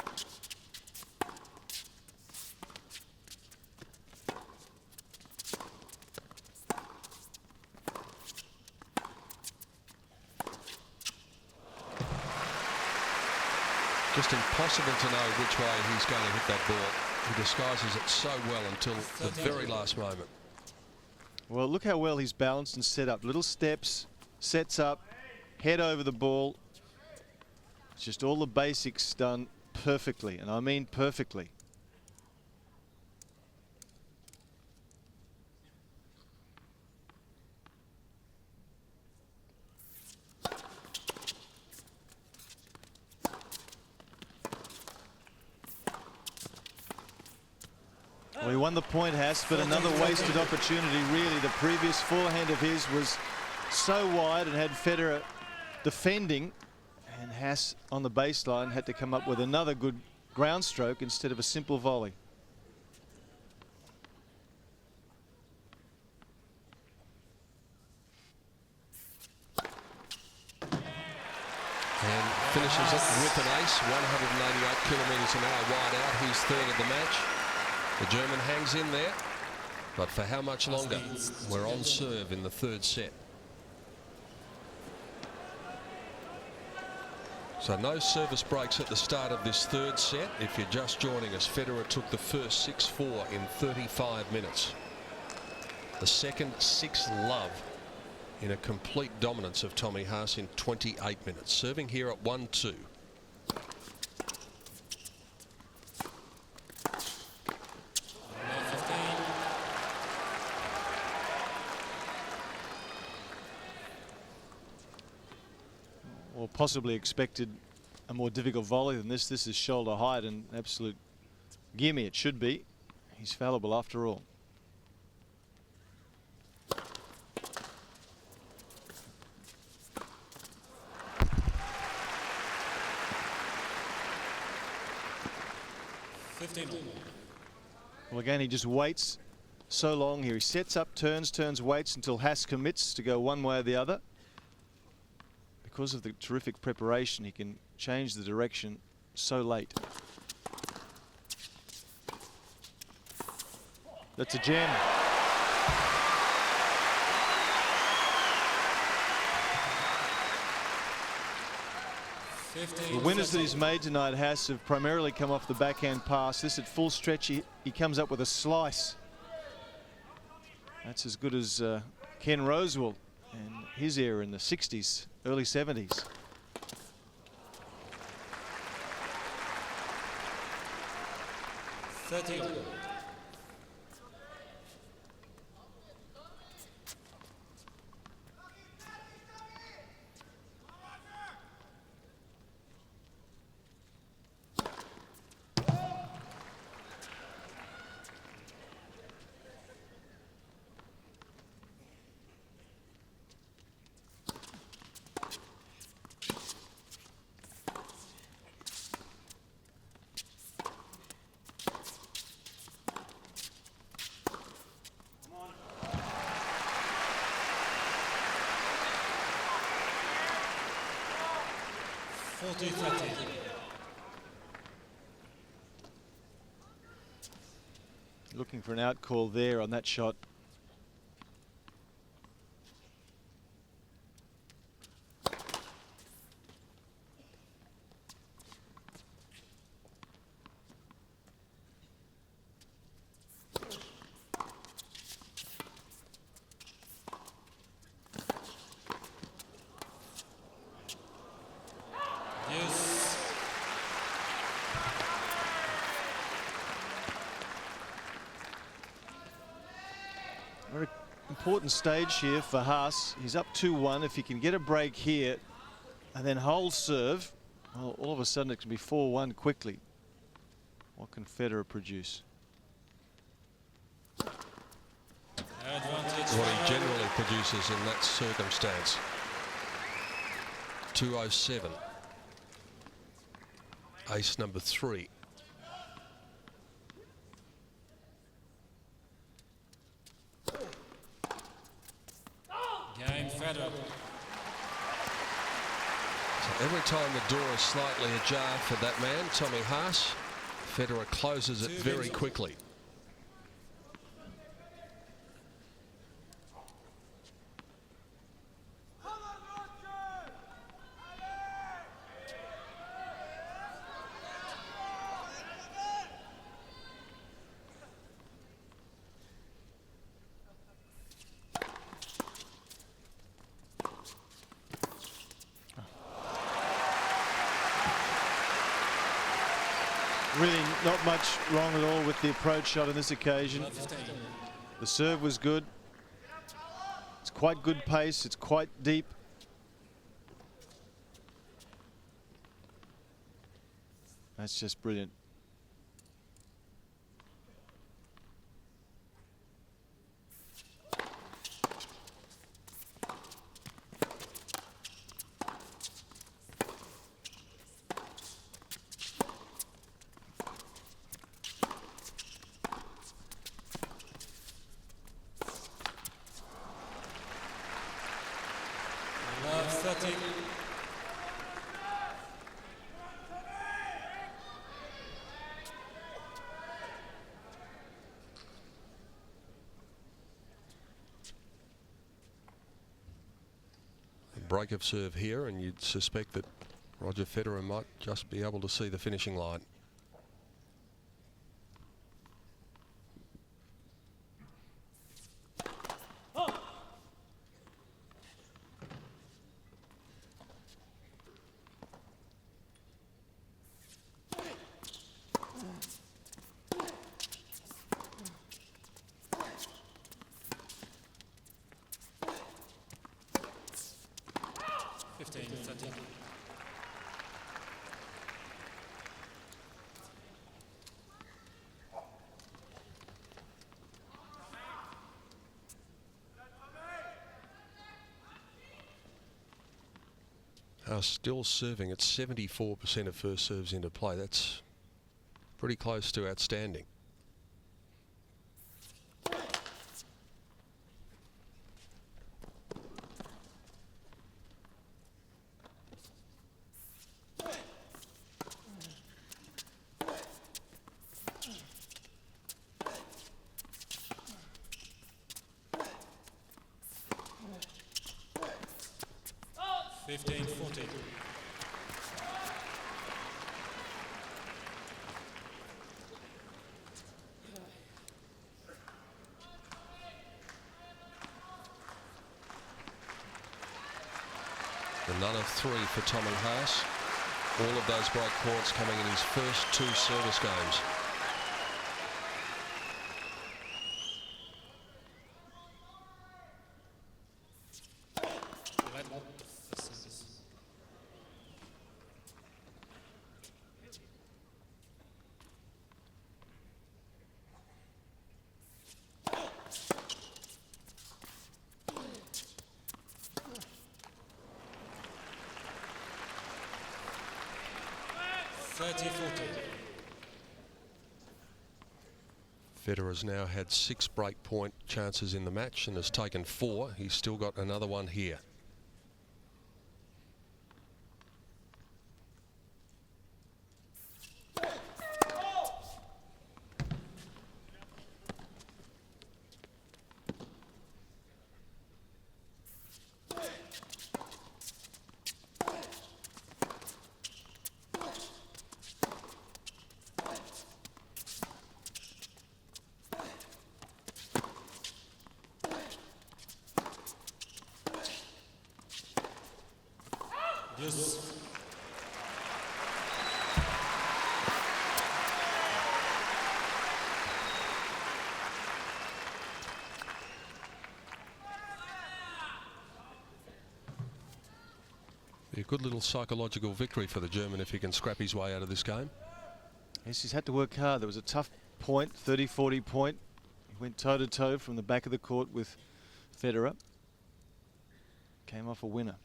Just impossible to know which way he's going to hit that ball. He disguises it so well until the very last moment. Well, look how well he's balanced and set up. Little steps, sets up, head over the ball. It's just all the basics done perfectly, and I mean perfectly. Well, he won the point, Haas, but another wasted opportunity, really. The previous forehand of his was so wide and had Federer defending, and Haas on the baseline had to come up with another good ground stroke instead of a simple volley. And finishes it with an ace, 188 kilometres an hour wide out. He's third of the match. The German hangs in there, but for how much longer? We're on serve in the third set. So no service breaks at the start of this third set. If you're just joining us, Federer took the first 6-4 in 35 minutes. The second 6-love in a complete dominance of Tommy Haas in 28 minutes. Serving here at 1-2. Or possibly expected a more difficult volley than this. This is shoulder height and absolute gimme. It should be. He's fallible after all. Well, again, he just waits so long here. He sets up, turns, waits until Haas commits to go one way or the other. Because of the terrific preparation, he can change the direction so late. That's a gem. The winners that he's made tonight, Haas, have primarily come off the backhand pass. This at full stretch, he comes up with a slice. That's as good as Ken Rosewall and his era in the 60s, early 70s. Looking for an out call there on that shot. important stage here for Haas. He's up 2-1. If he can get a break here and then hold serve, well, all of a sudden it can be 4-1 quickly. What can Federer produce? What he generally produces in that circumstance. 207. Ace number 3. Game Federer. So every time the door is slightly ajar for that man, Tommy Haas, Federer closes it very quickly. Really not much wrong at all with the approach shot on this occasion. The serve was good. It's quite good pace. It's quite deep. That's just brilliant. Love 30. Break of serve here, and you'd suspect that Roger Federer might just be able to see the finishing line. Still serving at 74% of first serves into play. That's pretty close to outstanding. Another 3 for Tommy Haas. All of those break points coming in his first 2 service games. Federer's now had 6 break point chances in the match and has taken 4. He's still got another one here. Be a good little psychological victory for the German if he can scrap his way out of this game. Yes, he's had to work hard. There was a tough point, 30-40 point. He went toe-to-toe from the back of the court with Federer. Came off a winner.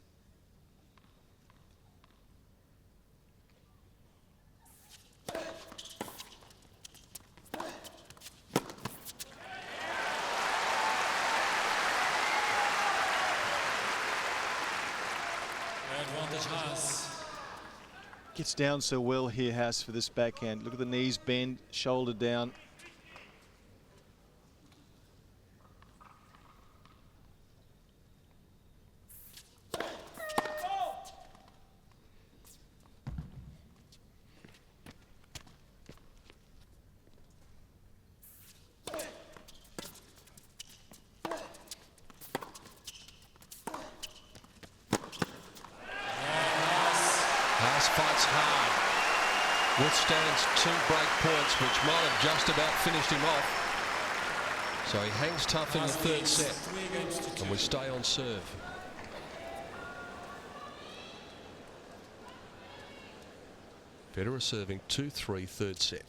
Advantage Haas. Gets down so well here, Haas, for this backhand. Look at the knees bend, shoulder down. Haas fights hard, withstands 2 break points, which might have just about finished him off. So he hangs tough in the third set, and we stay on serve. Federer serving 2-3 third set.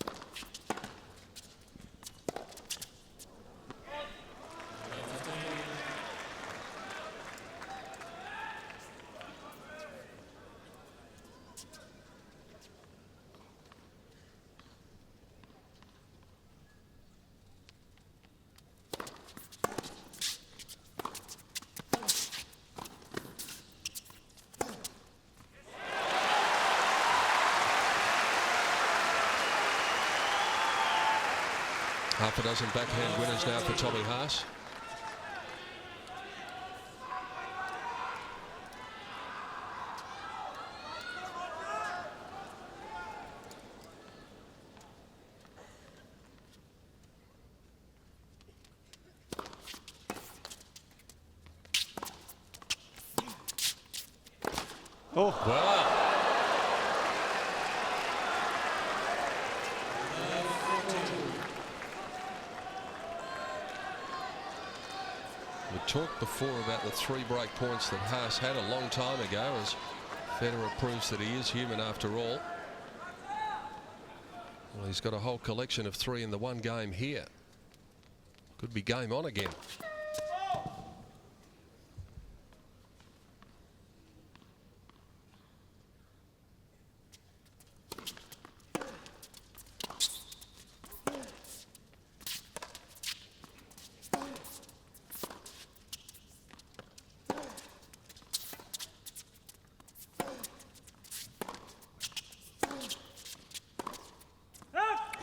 Half a dozen backhand winners now for Tommy Haas. Oh, Wow. We talked before about the 3 break points that Haas had a long time ago, as Federer proves that he is human after all. Well, he's got a whole collection of 3 in the one game here. Could be game on again.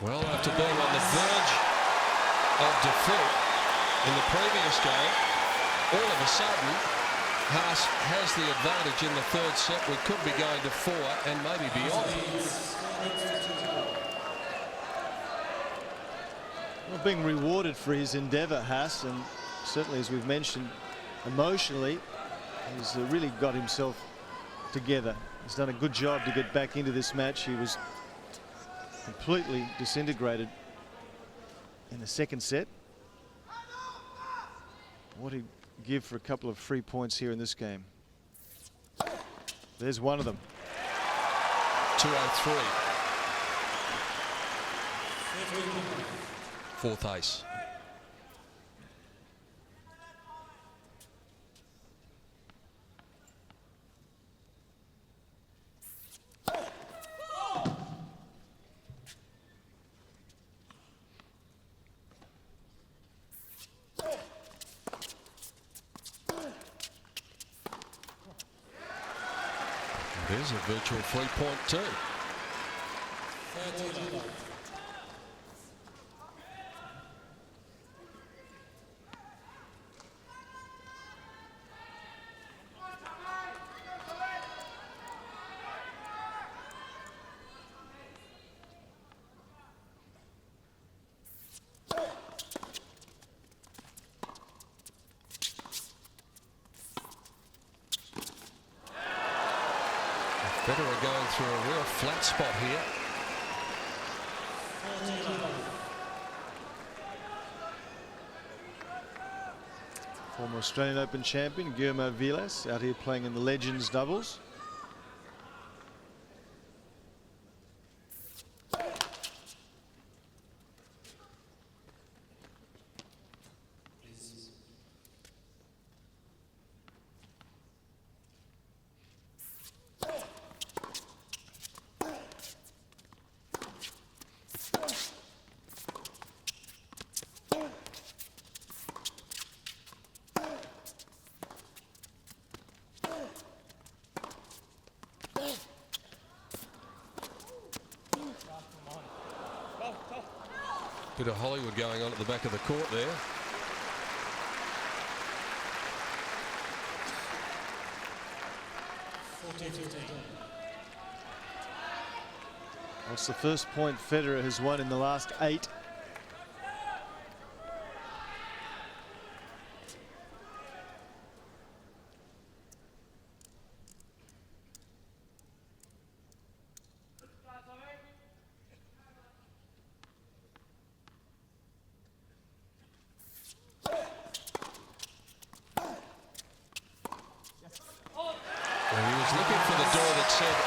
Well, after being on the verge of defeat in the previous game, all of a sudden Haas has the advantage in the third set. We could be going to 4 and maybe beyond. well, being rewarded for his endeavour, Haas, and certainly, as we've mentioned, emotionally, he's really got himself together. He's done a good job to get back into this match. He was completely disintegrated in the second set. What he'd give for a couple of free points here in this game. There's one of them. 203. Fourth ace. There's a virtual 3-point too. Federer going through a real flat spot here. Former Australian Open champion Guillermo Vilas out here playing in the Legends doubles. Bit of Hollywood going on at the back of the court there. That's the first point Federer has won in the last 8.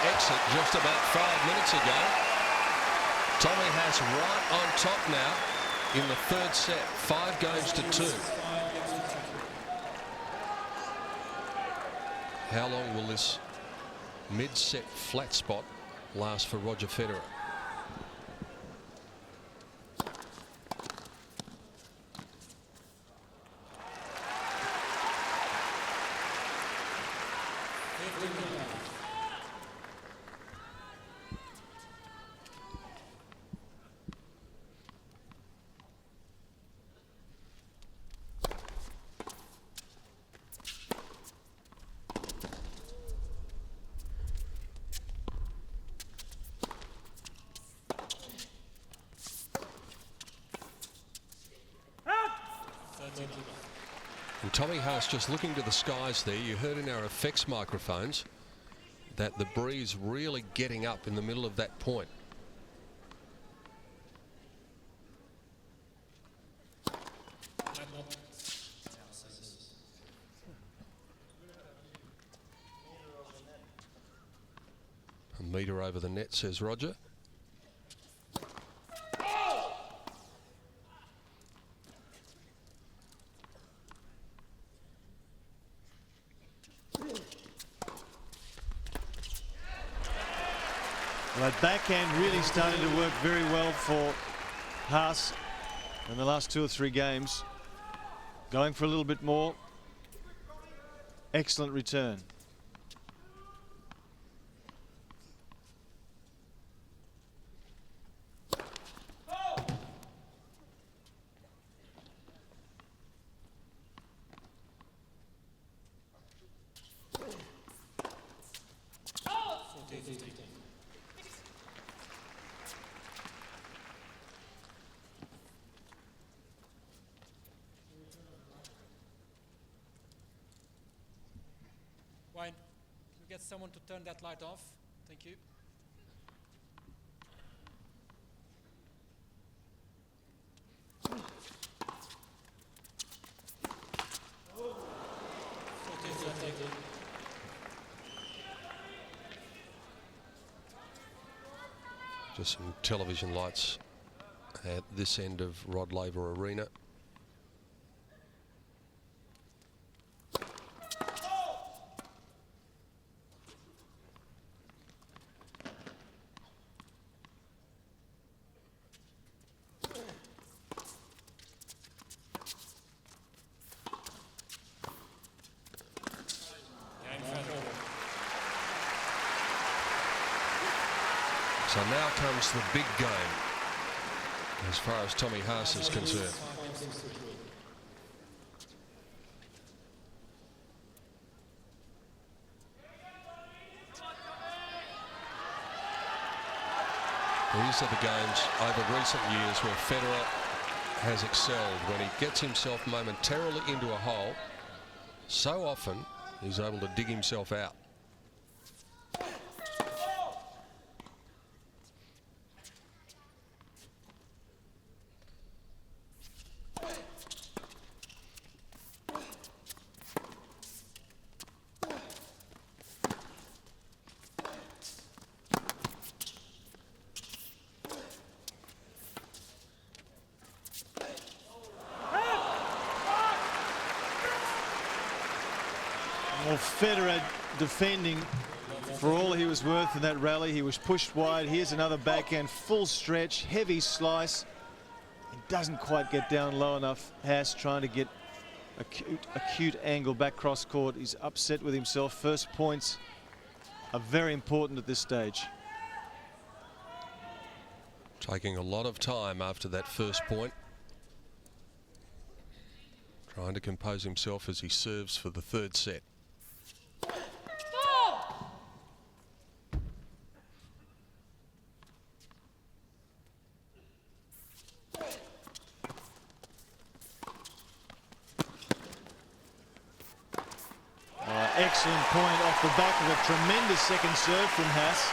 Exit just about 5 minutes ago. Tommy Haas right on top now in the 3rd set, 5 games to 2. How long will this mid-set flat spot last for Roger Federer? And Tommy Haas just looking to the skies there. You heard in our effects microphones that the breeze really getting up in the middle of that point. A metre over the net, says Roger. Well, that backhand really started to work very well for Haas in the last 2 or 3 games. Going for a little bit more. Excellent return. Wayne, can we get someone to turn that light off? Thank you. Just some television lights at this end of Rod Laver Arena. So now comes the big game as far as Tommy Haas is concerned. These are the games over recent years where Federer has excelled. When he gets himself momentarily into a hole, so often he's able to dig himself out. Well, Federer defending for all he was worth in that rally. He was pushed wide. Here's another backhand, full stretch, heavy slice. It doesn't quite get down low enough. Haas trying to get a cute angle back cross court. He's upset with himself. First points are very important at this stage. Taking a lot of time after that first point. Trying to compose himself as he serves for the third set. Excellent point off the back of a tremendous second serve from Haas.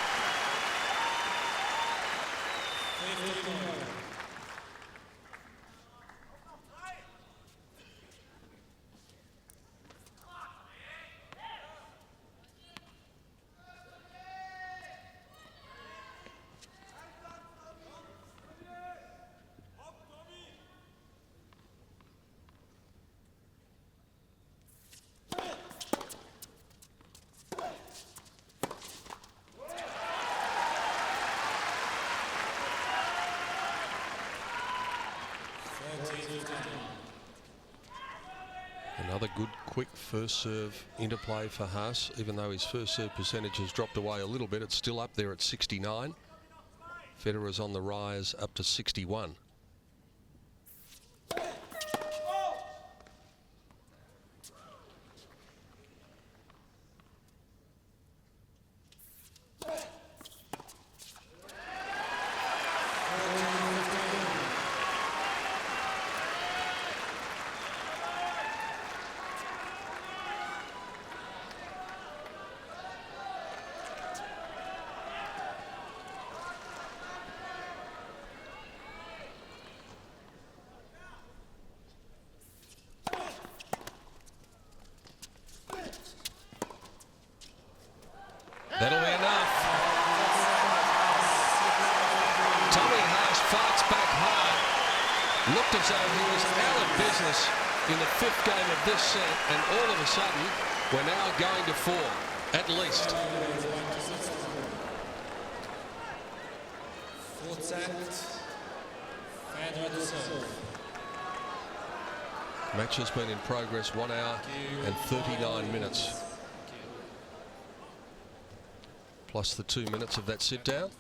Another good, quick first serve interplay for Haas. Even though his first serve percentage has dropped away a little bit, it's still up there at 69. Federer's on the rise up to 61. That'll be enough. Tommy Haas fights back hard. Looked as though he was out of business in the fifth game of this set, and all of a sudden, we're now going to four, at least. Fourth set. Federer to serve. Match has been in progress 1 hour and 39 minutes. Plus the 2 minutes of that sit down.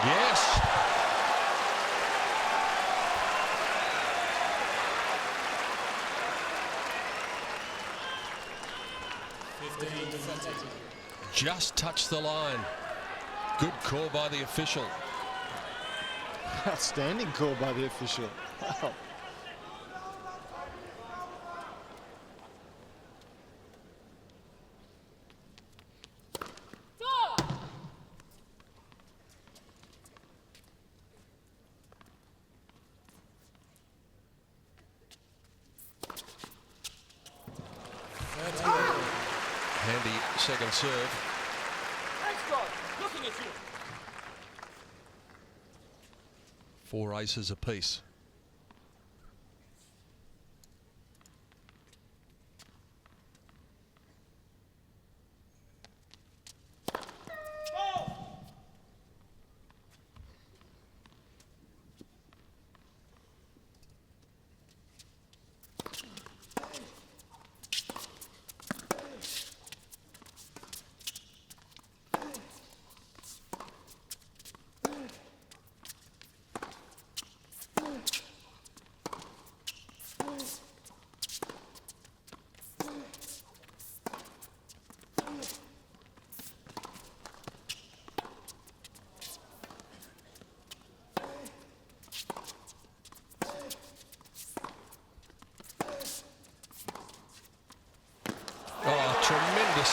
Yes. Just touched the line. Good call by the official. Outstanding call by the official. Wow. Handy second serve. Looking at you. 4 aces apiece.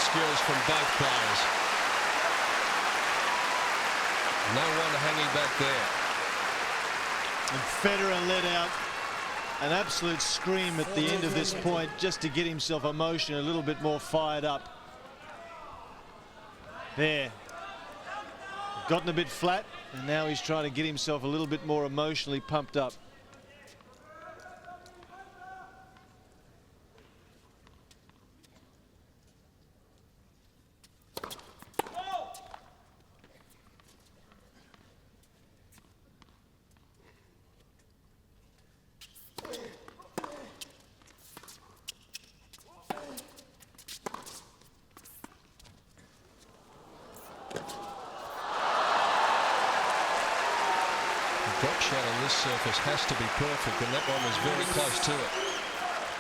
skills from both players. No one hanging back there. And Federer let out an absolute scream at the end of this point just to get himself emotion a little bit more fired up. There. Gotten a bit flat, and now he's trying to get himself a little bit more emotionally pumped up. Drop shot on this surface has to be perfect, and that one was very close to it.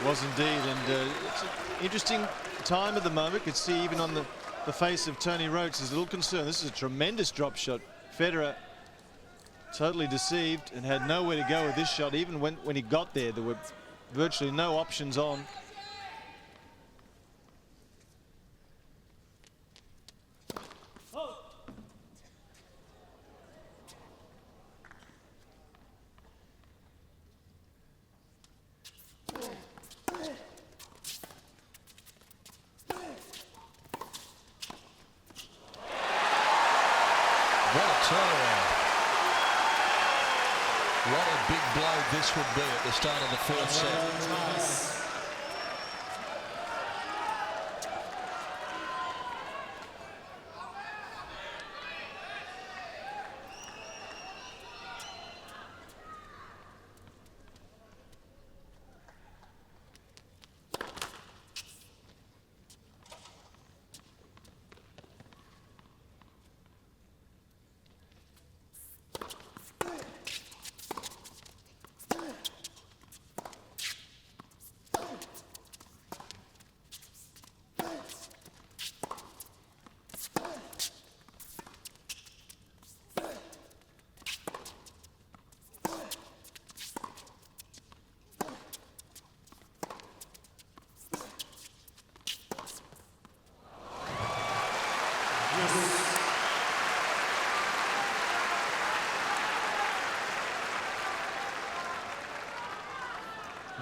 Was indeed, and it's an interesting time at the moment. Could see even on the face of Tony Roach, there's a little concern. This is a tremendous drop shot. Federer totally deceived and had nowhere to go with this shot. Even when he got there were virtually no options on. What a turnaround. What a big blow this would be at the start of the fourth set.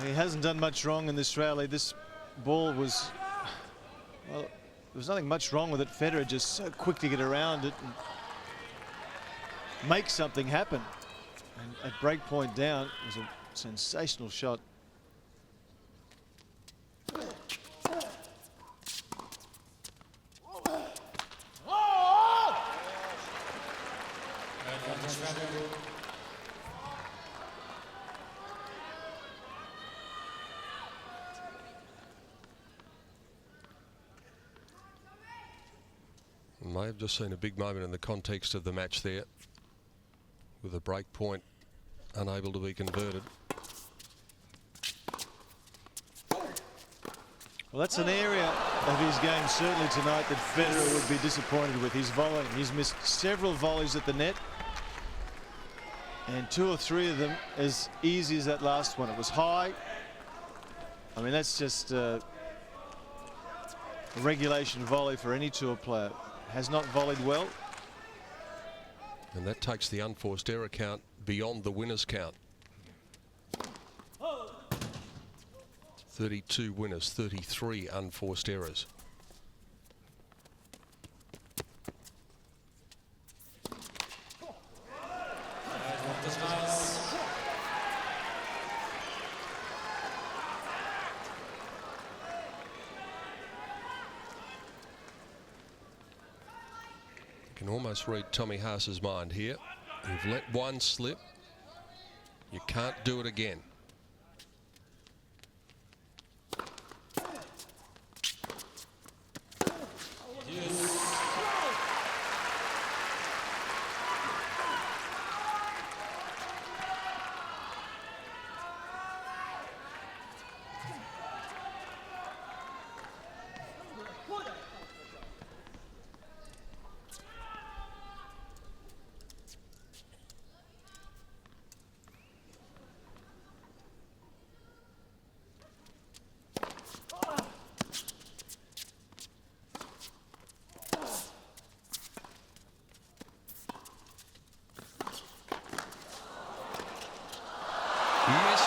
He hasn't done much wrong in this rally. This ball was, well, there was nothing much wrong with it. Federer just so quick to get around it and make something happen. And at break point down, it was a sensational shot. May have just seen a big moment in the context of the match there, with a break point unable to be converted. Well, that's an area of his game certainly tonight that Federer would be disappointed with. His volleying. He's missed several volleys at the net, and 2 or 3 of them as easy as that last one. It was high. I mean, that's just a regulation volley for any tour player. Has not volleyed well. And that takes the unforced error count beyond the winner's count. 32 winners, 33 unforced errors. You can almost read Tommy Haas's mind here. You've let one slip. You can't do it again.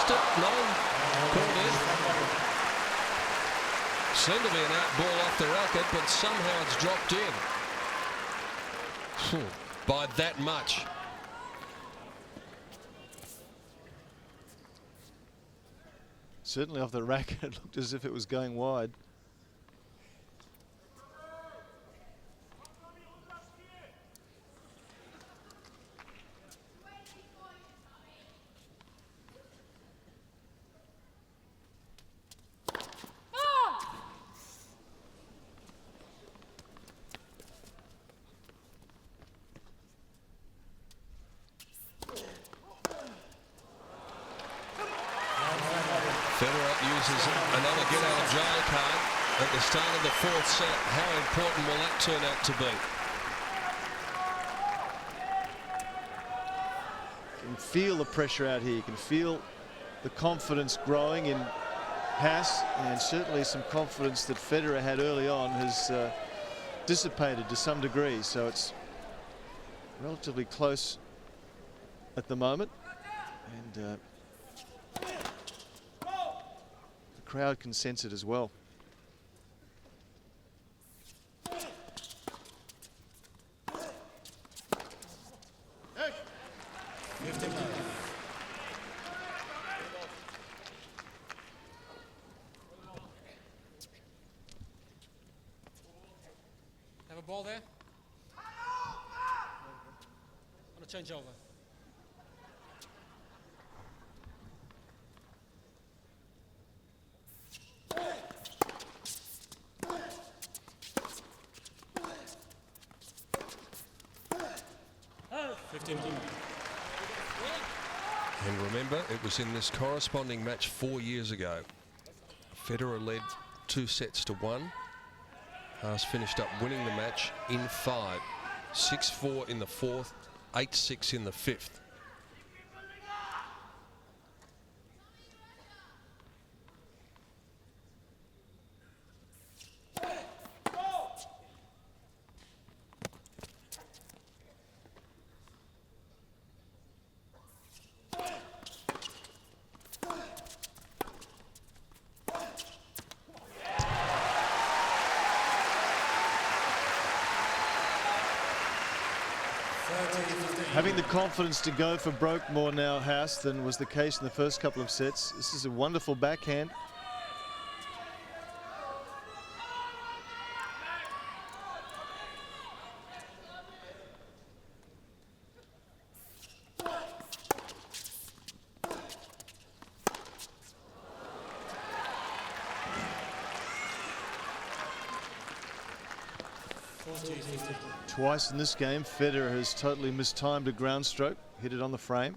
missed it. No. Called in. Seemed to be an out ball off the racket, but somehow it's dropped in. By that much. Certainly off the racket, it looked as if it was going wide. Federer uses another get-out-of-jail card at the start of the fourth set. How important will that turn out to be? You can feel the pressure out here. You can feel the confidence growing in Haas, and certainly some confidence that Federer had early on has dissipated to some degree. So it's relatively close at the moment, and the crowd can sense it as well. Have a ball there. Want to change over. And remember, it was in this corresponding match 4 years ago. Federer led 2-1. Haas finished up winning the match in 5. 6-4 in the fourth, 8-6 in the fifth. Having the confidence to go for broke more now, Haas, than was the case in the first couple of sets. This is a wonderful backhand. Twice in this game, Federer has totally mistimed a ground stroke, hit it on the frame.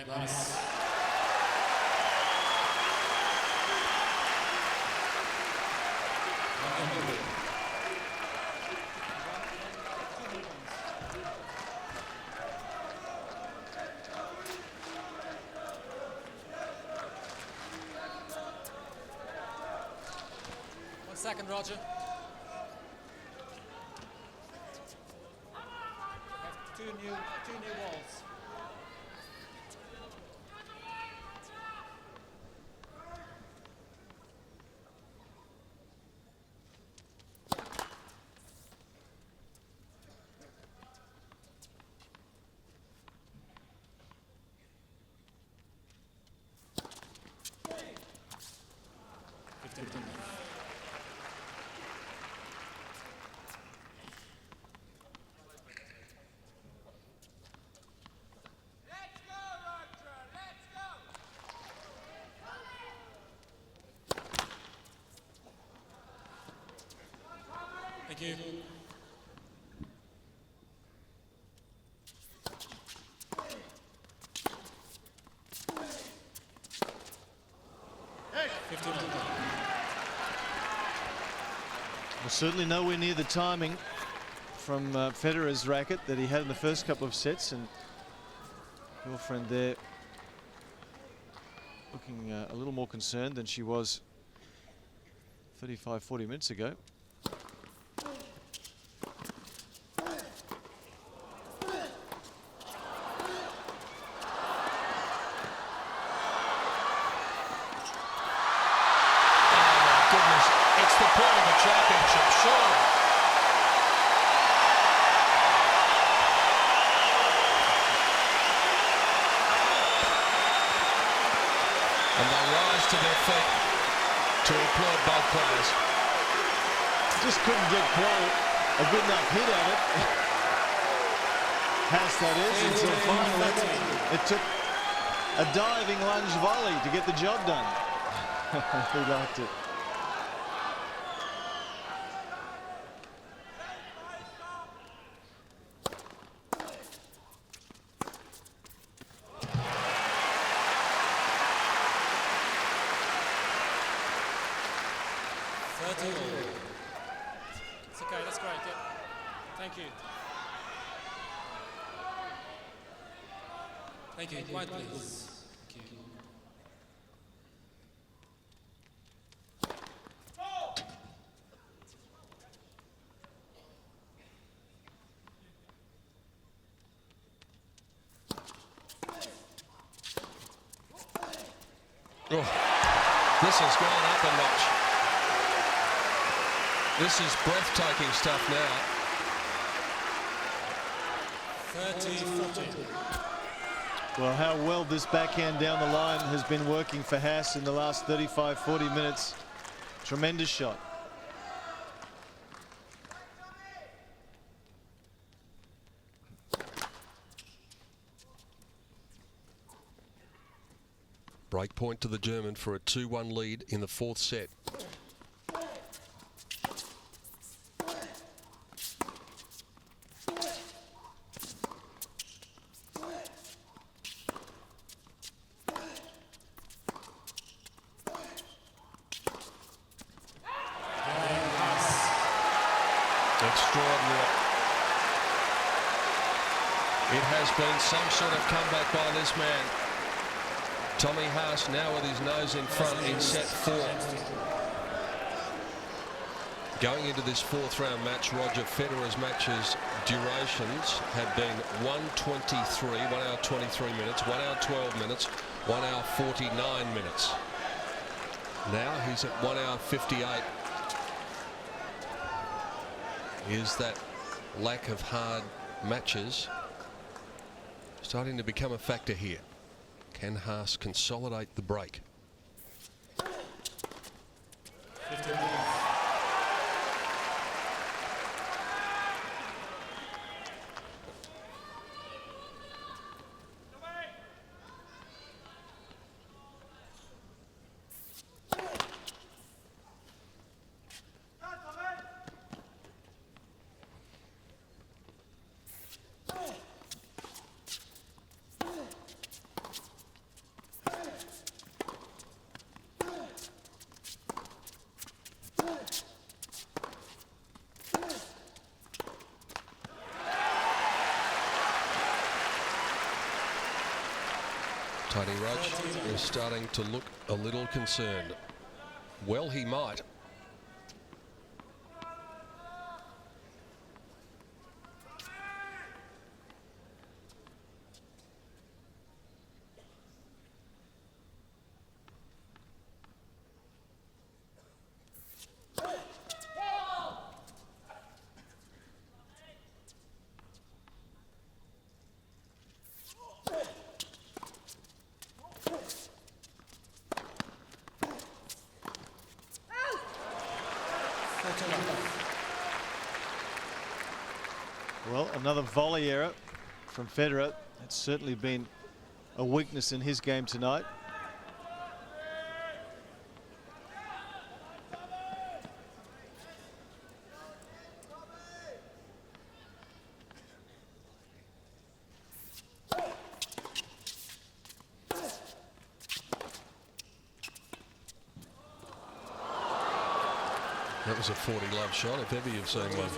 Nice. One second, Roger. Have two new walls. Thank you. Well, certainly nowhere near the timing from Federer's racket that he had in the first couple of sets, and girlfriend there looking a little more concerned than she was 35-40 minutes ago. And they rise to their feet to applaud both players. Just couldn't get quite a good enough hit at it. Haas, that is, until finally it took a diving lunge volley to get the job done. He liked it. It's okay, that's great. Yeah. Thank you. Thank you. Quiet, please. Thank you. Oh, this has gone up a notch. This is breathtaking stuff now. 30-40. Well, how well this backhand down the line has been working for Haas in the last 35-40 minutes. Tremendous shot. Break point to the German for a 2-1 lead in the fourth set. Extraordinary. It has been some sort of comeback by this man. Tommy Haas now with his nose in front in set 4. Going into this fourth round match, Roger Federer's matches durations have been 1:23, 1 hour 23 minutes, 1 hour 12 minutes, 1 hour 49 minutes. Now he's at 1 hour 58. Is that lack of hard matches starting to become a factor here? Can Haas consolidate the break? 15. Tony Roach is starting to look a little concerned. Well, he might. Well, another volley error from Federer. That's certainly been a weakness in his game tonight. That was a 40 love shot, if ever you've seen one.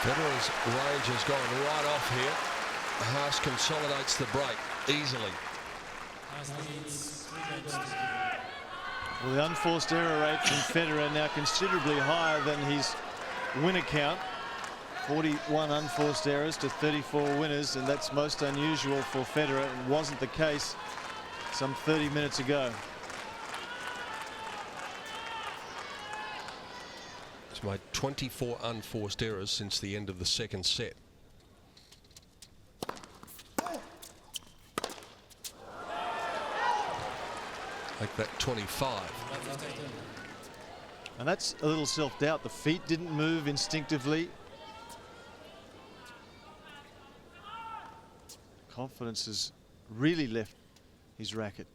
Federer's range has gone right off here. Haas consolidates the break easily. Well, the unforced error rate from Federer now considerably higher than his winner count. 41 unforced errors to 34 winners, and that's most unusual for Federer, and wasn't the case some 30 minutes ago. He's made 24 unforced errors since the end of the second set. Make that 25. And that's a little self-doubt. The feet didn't move instinctively. Confidence has really left his racket.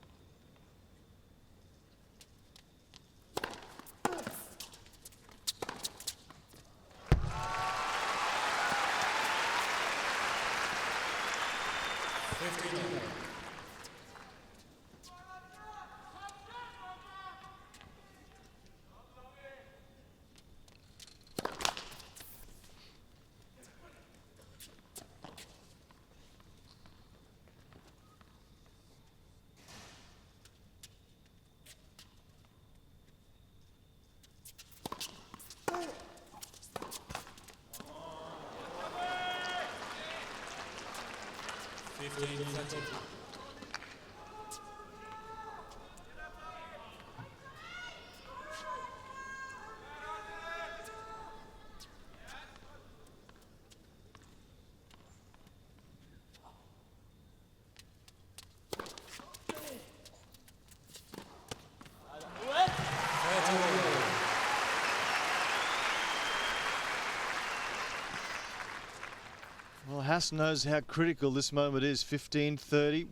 Well, Haas knows how critical this moment is. 15-30,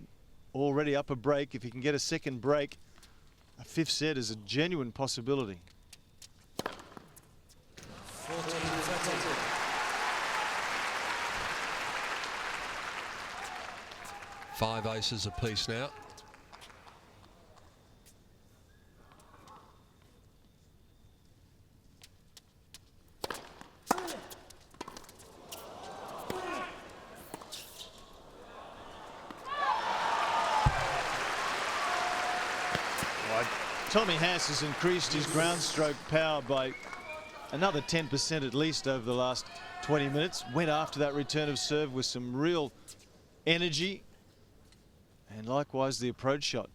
already up a break. If he can get a second break, a fifth set is a genuine possibility. 5 aces apiece now. Tommy Haas has increased his ground stroke power by another 10% at least over the last 20 minutes. Went after that return of serve with some real energy, and likewise the approach shot.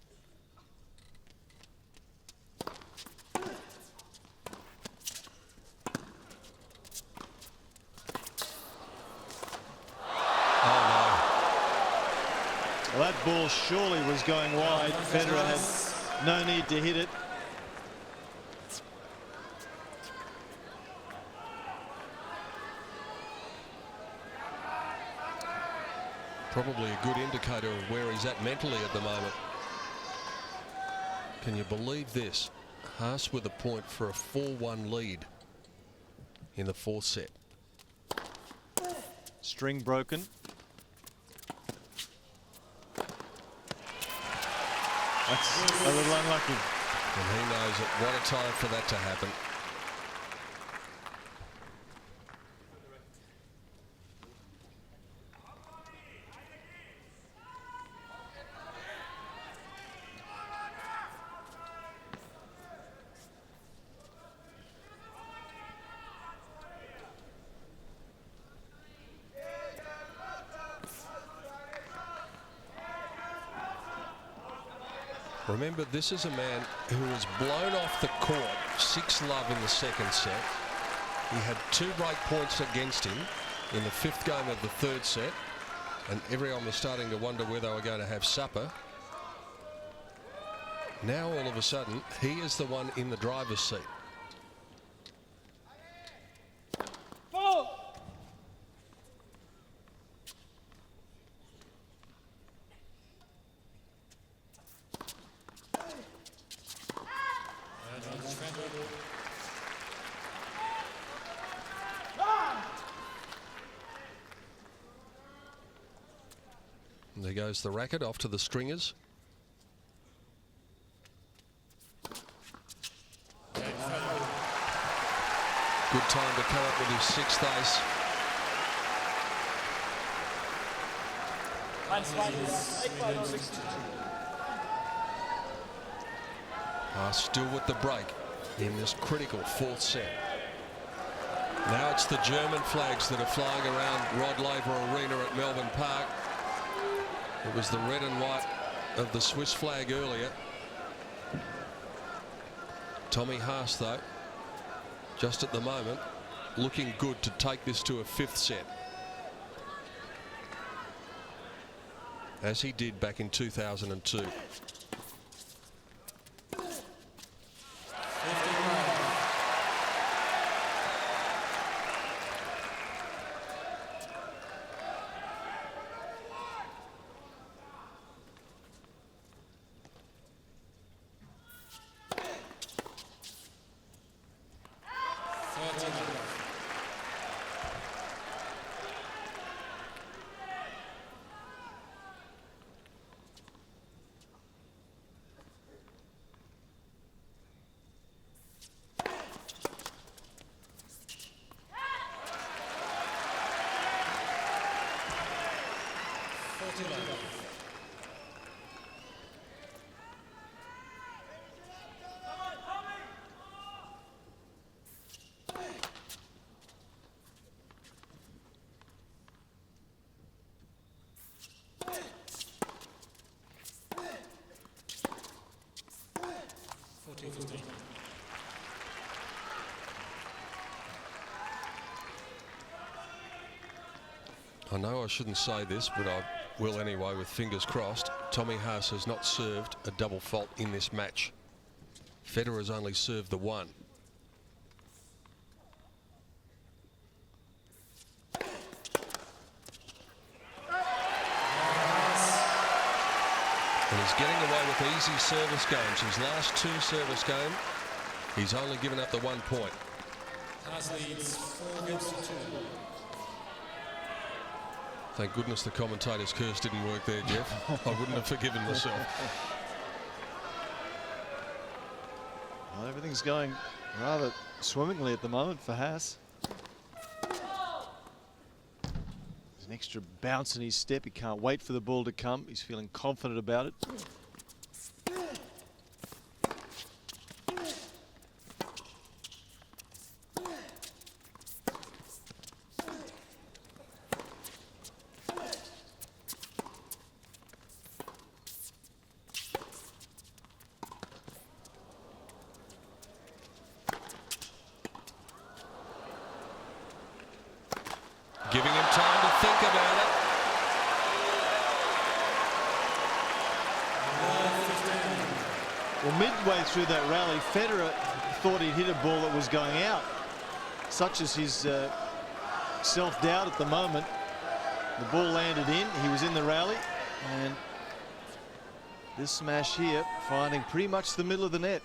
Well, that ball surely was going wide. Federer had no need to hit it. Probably a good indicator of where he's at mentally at the moment. Can you believe this? Haas with a point for a 4-1 lead in the fourth set. String broken. That's a little unlucky. And he knows it. What a time for that to happen. Remember, this is a man who was blown off the court 6-love in the second set. He had 2 break points against him, in the 5th game of the 3rd set, and everyone was starting to wonder whether they were going to have supper. Now all of a sudden he is the one in the driver's seat. And there goes the racket off to the stringers. Good time to come up with his 6th ace. Still with the break in this critical 4th set. Now it's the German flags that are flying around Rod Laver Arena at Melbourne Park. It was the red and white of the Swiss flag earlier. Tommy Haas, though, just at the moment, looking good to take this to a 5th set, as he did back in 2002. I know I shouldn't say this, but I will anyway with fingers crossed. Tommy Haas has not served a double fault in this match. Federer's only served the one. And he's getting away with easy service games. His last 2 service games, he's only given up the 1 point. Haas leads 4 games to 2. Thank goodness the commentator's curse didn't work there, Jeff. I wouldn't have forgiven myself. Well, everything's going rather swimmingly at the moment for Haas. There's an extra bounce in his step. He can't wait for the ball to come. He's feeling confident about it. Giving him time to think about it. Well, midway through that rally, Federer thought he'd hit a ball that was going out. Such as his self-doubt at the moment. The ball landed in. He was in the rally. And this smash here, finding pretty much the middle of the net.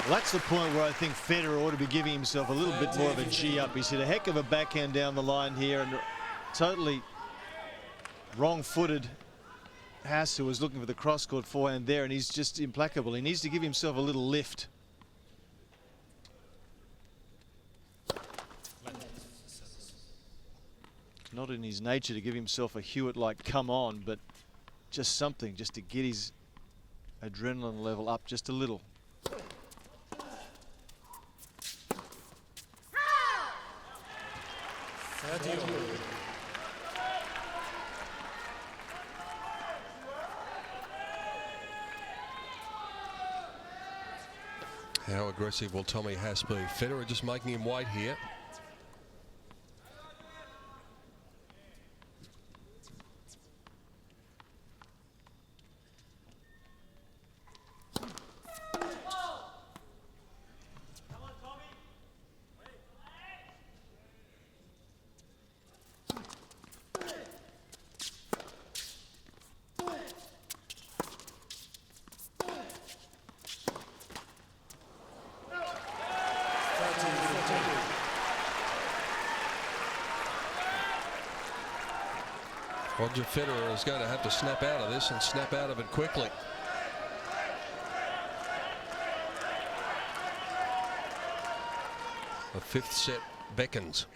Well, that's the point where I think Federer ought to be giving himself a little bit more of a G up. He's hit a heck of a backhand down the line here, and totally wrong-footed Haas, who was looking for the cross-court forehand there, and he's just implacable. He needs to give himself a little lift. Not in his nature to give himself a Hewitt like come on, but just something just to get his adrenaline level up just a little. How aggressive will Tommy Haas be? Federer just making him wait here. Roger Federer is going to have to snap out of this and snap out of it quickly. The fifth set beckons.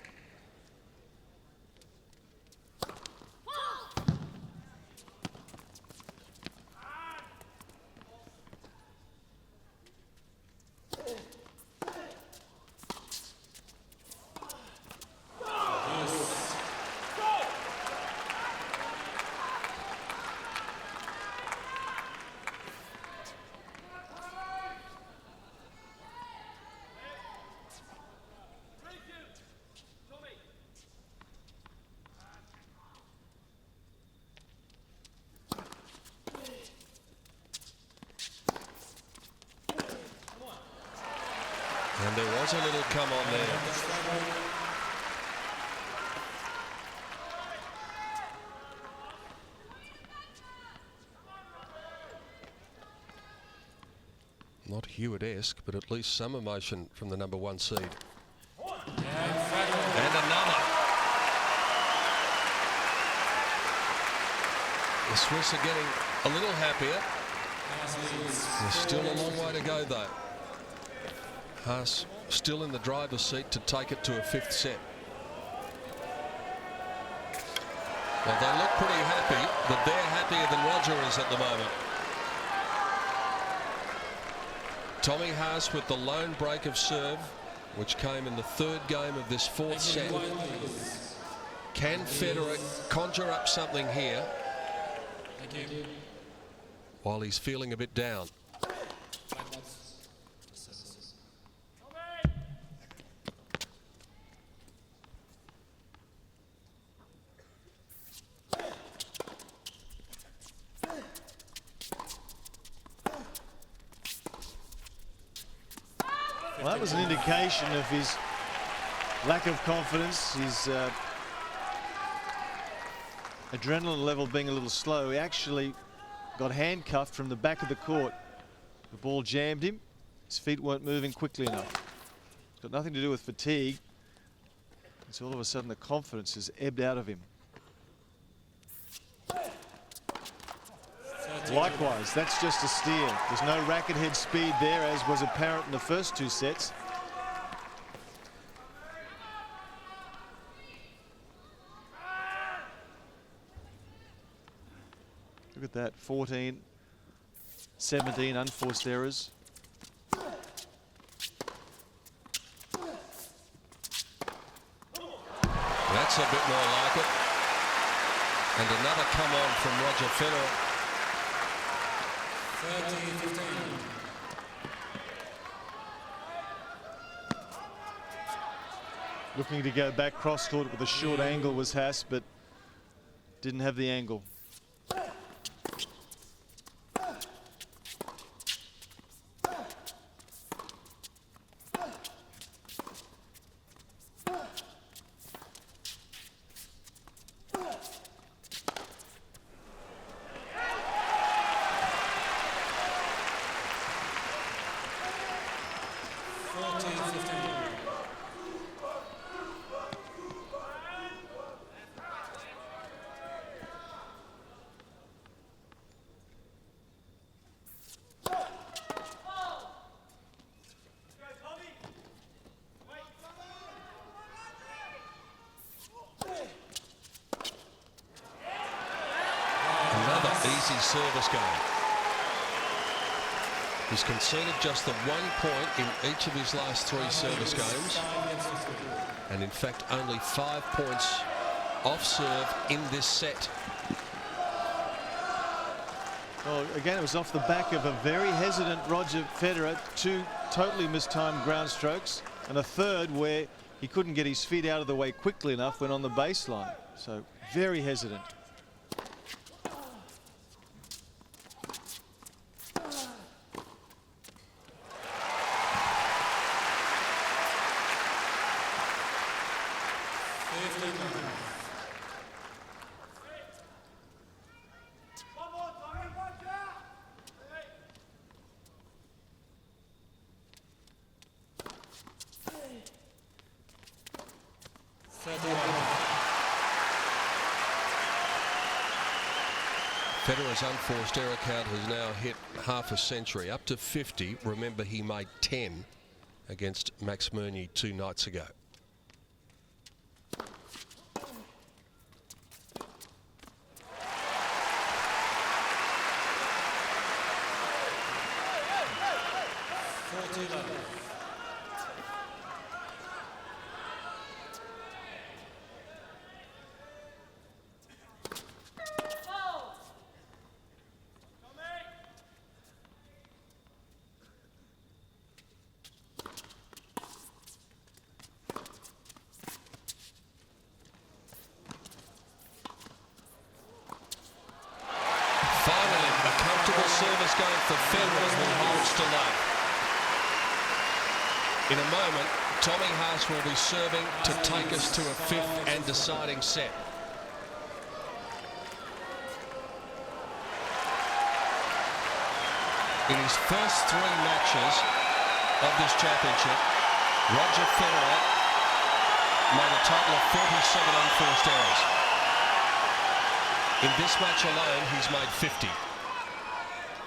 And there was a little come on there. Not Hewitt-esque, but at least some emotion from the #1 seed. And another. The Swiss are getting a little happier. There's still a long way to go, though. Haas still in the driver's seat to take it to a fifth set. Well, they look pretty happy, but they're happier than Roger is at the moment. Tommy Haas with the lone break of serve, which came in the third game of this fourth set. Can Federer conjure up something here while he's feeling a bit down? Well, that was an indication of his lack of confidence, his adrenaline level being a little slow. He actually got handcuffed from the back of the court. The ball jammed him. His feet weren't moving quickly enough. It's got nothing to do with fatigue. It's all of a sudden the confidence has ebbed out of him. Likewise, that's just a steer. There's no racket head speed there, as was apparent in the first two sets. Look at that, 14, 17 unforced errors. That's a bit more like it. And another come on from Roger Federer. 30-15. Looking to go back cross court with a short angle was Haas, but didn't have the angle. easy service game. He's conceded just the 1 point in each of his last 3 service games, and in fact only 5 points off serve in this set. Well, again, it was off the back of a very hesitant Roger Federer. 2 totally mistimed ground strokes, and a third where he couldn't get his feet out of the way quickly enough when on the baseline. So very hesitant. Federer's unforced error count has now hit half a century, up to 50. Remember, he made 10 against Max Meunier 2 nights ago. Service game for Federer who holds to love. In a moment, Tommy Haas will be serving to take us to a 5th and deciding set. In his first 3 matches of this championship, Roger Federer made a total of 47 unforced errors. In this match alone, he's made 50.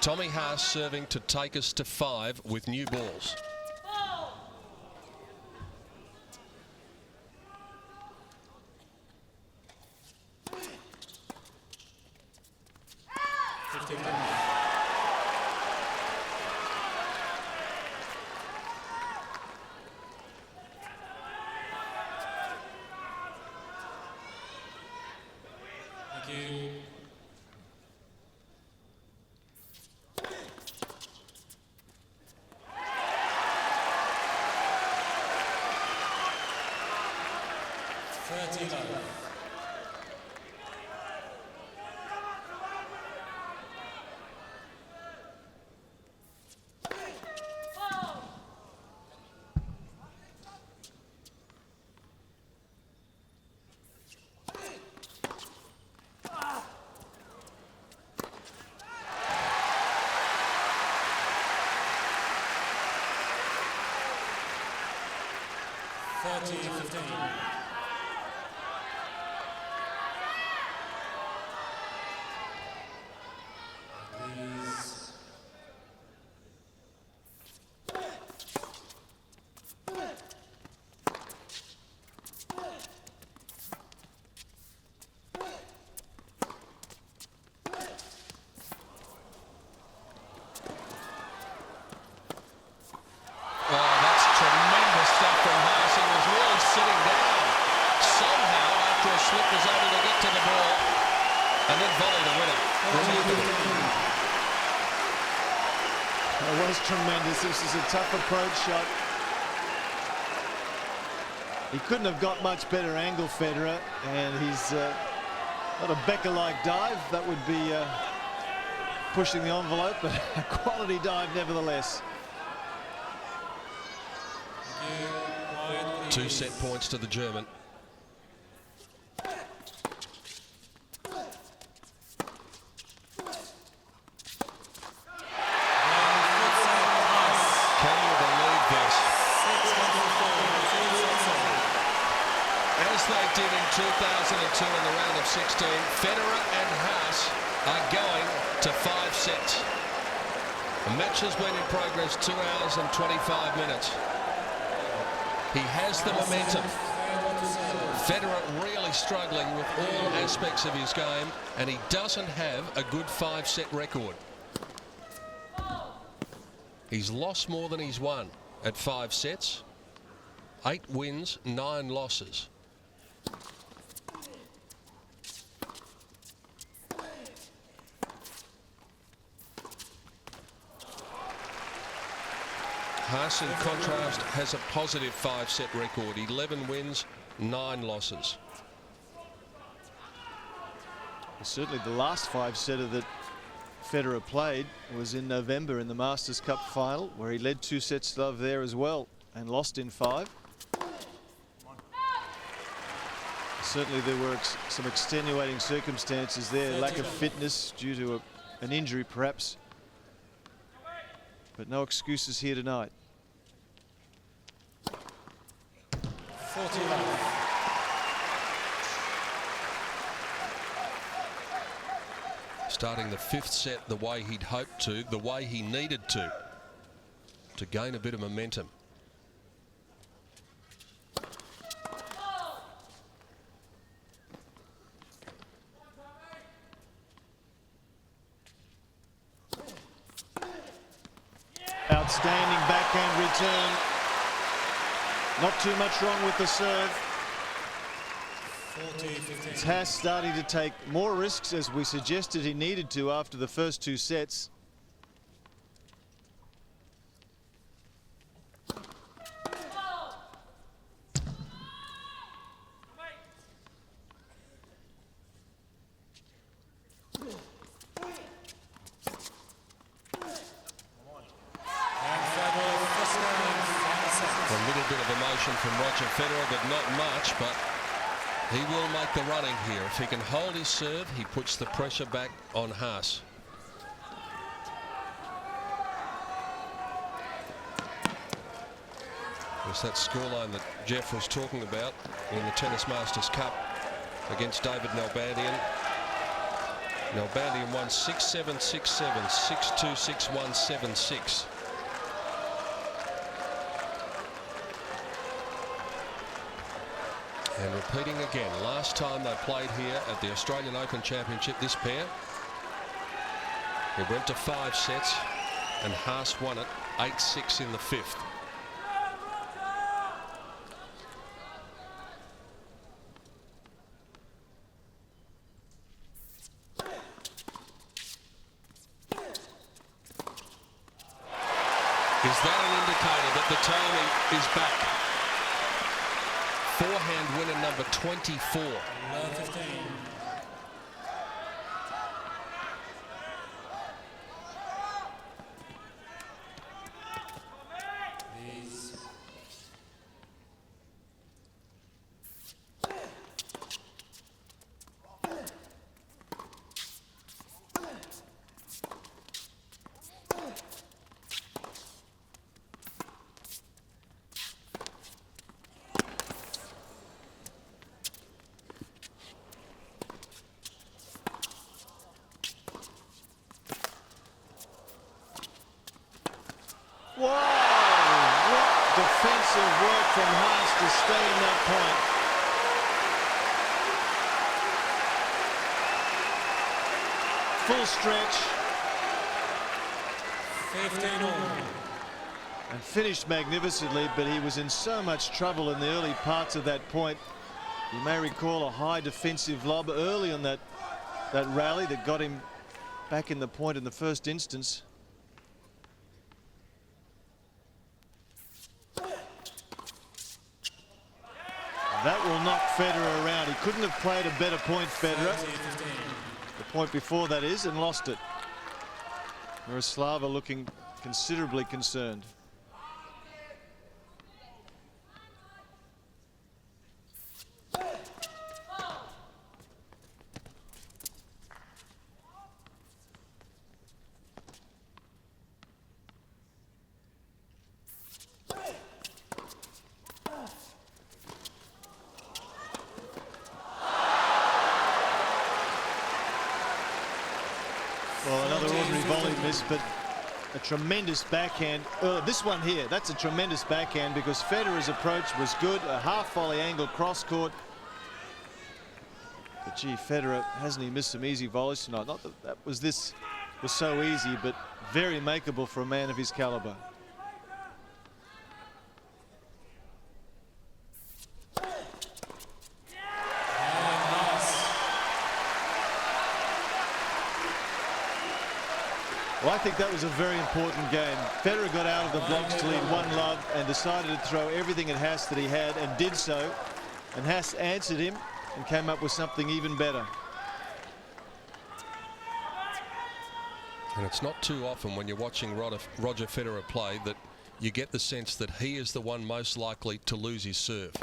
Tommy Haas serving to take us to 5 with new balls. Thank you. Slip was able to get to the ball and then volley the winner. It was tremendous. This is a tough approach shot. He couldn't have got much better angle, Federer, and he's not a Becker-like dive. That would be pushing the envelope, but a quality dive nevertheless. 2 set points to the German. They did in 2002 in the round of 16. Federer and Haas are going to 5 sets. The match has been in progress 2 hours and 25 minutes. He has the momentum. Federer really struggling with all aspects of his game, and he doesn't have a good 5-set record. He's lost more than he's won at 5 sets. 8 wins, 9 losses. Haas, in contrast, has a positive 5-set record. 11 wins, 9 losses. Certainly the last 5-setter that Federer played was in November in the Masters Cup final, where he led 2 sets to love there as well and lost in 5. Certainly there were some extenuating circumstances there, lack of fitness due to an injury perhaps. But no excuses here tonight. 41. Starting the 5th set the way he'd hoped to, the way he needed to gain a bit of momentum. Outstanding backhand return. Not too much wrong with the serve. 40-15. It's Haas starting to take more risks, as we suggested he needed to after the first 2 sets. A little bit of emotion from Roger Federer, but not much. But he will make the running here. If he can hold his serve, he puts the pressure back on Haas. It's that scoreline that Jeff was talking about in the Tennis Masters Cup against David Nalbandian. Nalbandian won 6-7, 6-7, 6-2, 6-1, 7-6. And repeating again, last time they played here at the Australian Open Championship, this pair, it went to 5 sets and Haas won it 8-6 in the 5th. Is that an indicator that the timing is back? Forehand winner number 24. 15. Whoa! What defensive work from Haas to stay in that point. Full stretch. 15 all. And finished magnificently, but he was in so much trouble in the early parts of that point. You may recall a high defensive lob early on that rally that got him back in the point in the first instance. That will knock Federer around. He couldn't have played a better point, Federer. The point before, that is, and lost it. Miroslava looking considerably concerned. Well, another ordinary volley miss, but a tremendous backhand. This one here, that's a tremendous backhand because Federer's approach was good. A half volley angle cross court, But gee, Federer, hasn't he missed some easy volleys tonight? Not that this was so easy, but very makeable for a man of his caliber. Well, I think that was a very important game. Federer got out of the blocks to lead 1-love and decided to throw everything at Haas that he had, and did so. And Haas answered him and came up with something even better. And it's not too often when you're watching Roger Federer play that you get the sense that he is the one most likely to lose his serve.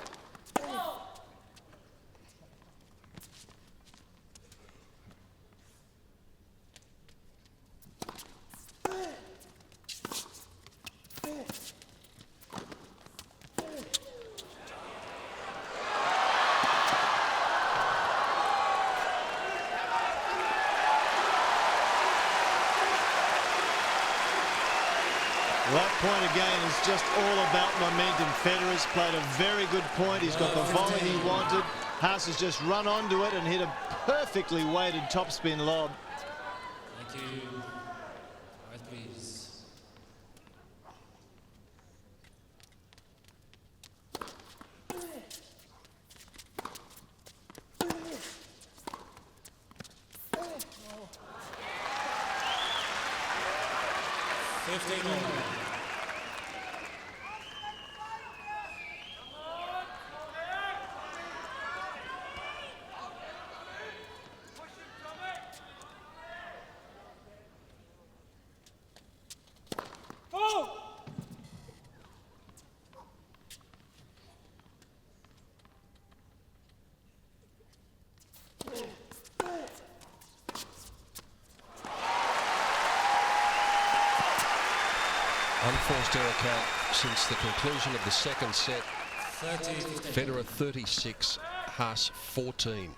That point again is just all about momentum. Federer's played a very good point. He's got the volley he wanted. Haas has just run onto it and hit a perfectly weighted topspin lob. Thank you. Right, please. Unforced error count since the conclusion of the second set. Federer 36, Haas 14.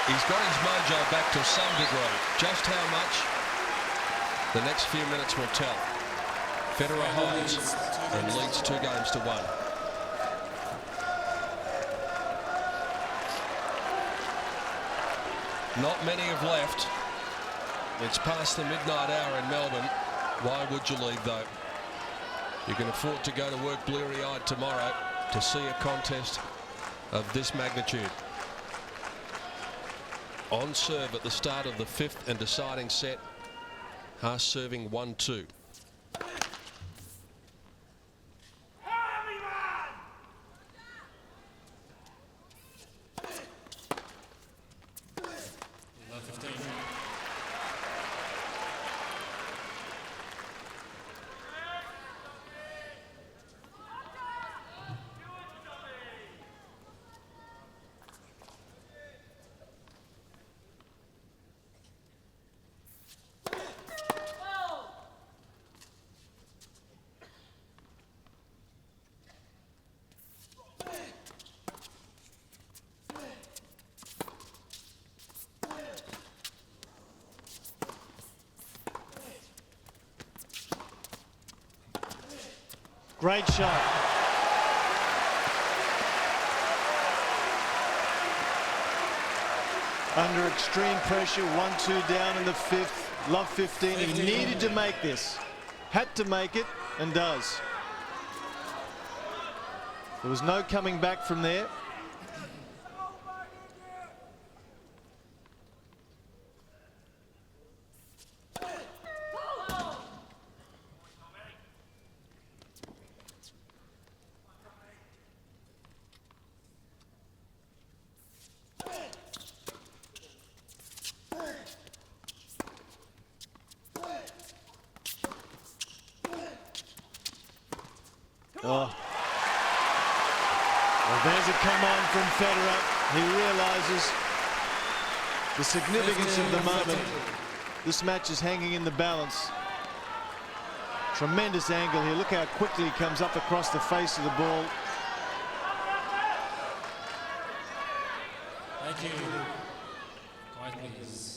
He's got his mojo back to some degree. Just how much, the next few minutes will tell. Federer holds and leads 2 games to 1. Not many have left. It's past the midnight hour in Melbourne. Why would you leave, though? You can afford to go to work bleary-eyed tomorrow to see a contest of this magnitude. On serve at the start of the 5th and deciding set. Haas serving 1-2. Great shot. Under extreme pressure, 1-2 down in the 5th. Love 15. He needed to make this. Had to make it, and does. There was no coming back from there. Oh, Well, there's a come on from Federer. He realises the significance of the moment. This match is hanging in the balance. Tremendous angle here. Look how quickly he comes up across the face of the ball. Thank you. Quiet, please.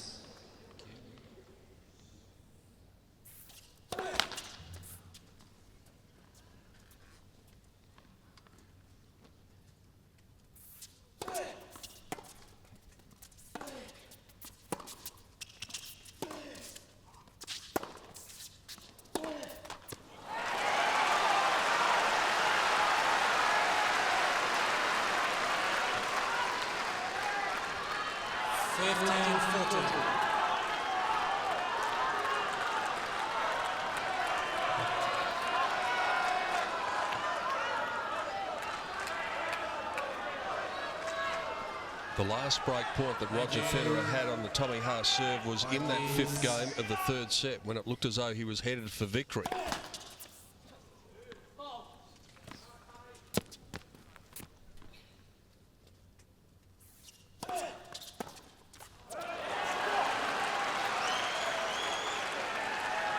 The last break point that Roger Federer had on the Tommy Haas serve was in that 5th game of the 3rd set when it looked as though he was headed for victory.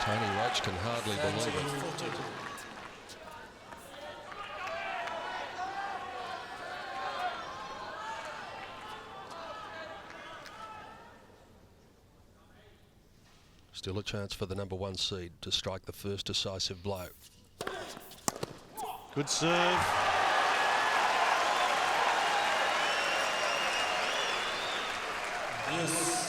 Tony Roach can hardly believe it. Still a chance for the #1 seed to strike the first decisive blow. Good serve. Yes.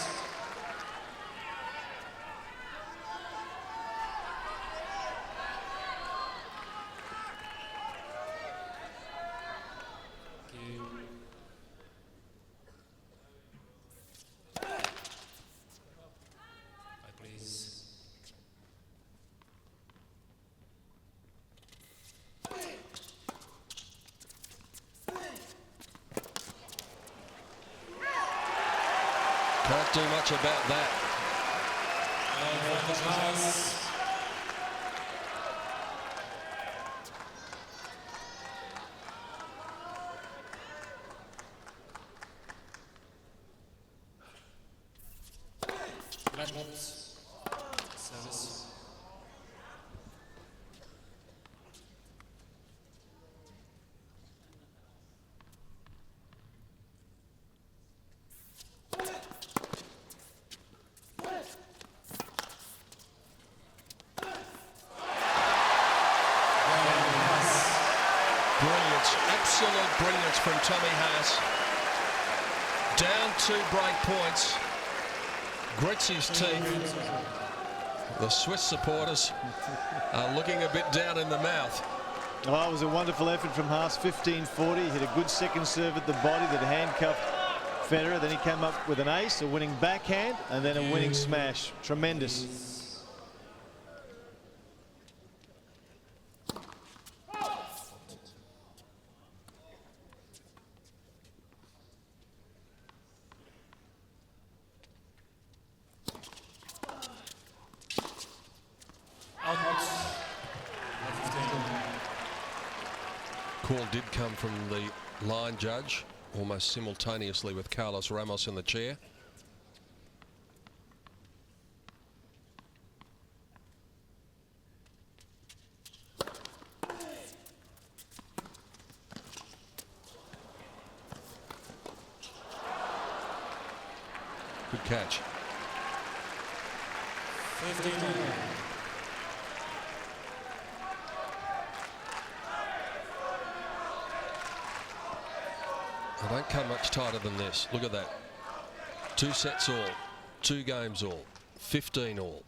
Can't do much about that. Service. Brilliance, absolute brilliance from Tommy Haas. Down 2 break points. Grits his teeth. The Swiss supporters are looking a bit down in the mouth. Oh, it was a wonderful effort from Haas. 15-40. He hit a good second serve at the body that handcuffed Federer. Then he came up with an ace, a winning backhand, and then a winning smash. Tremendous. Call did come from the line judge almost simultaneously with Carlos Ramos in the chair. Good catch. 15. They don't come much tighter than this. Look at that. 2 sets all, 2 games all, 15 all.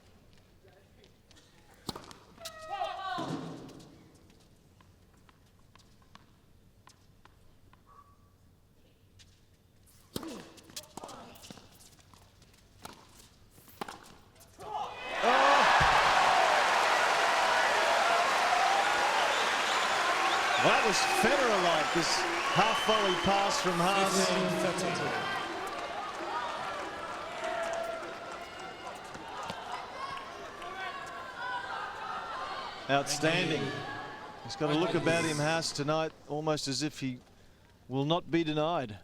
That was Federer-like, this half-volley pass from Haas. Outstanding. He's got a look about him, Haas, tonight, almost as if he will not be denied.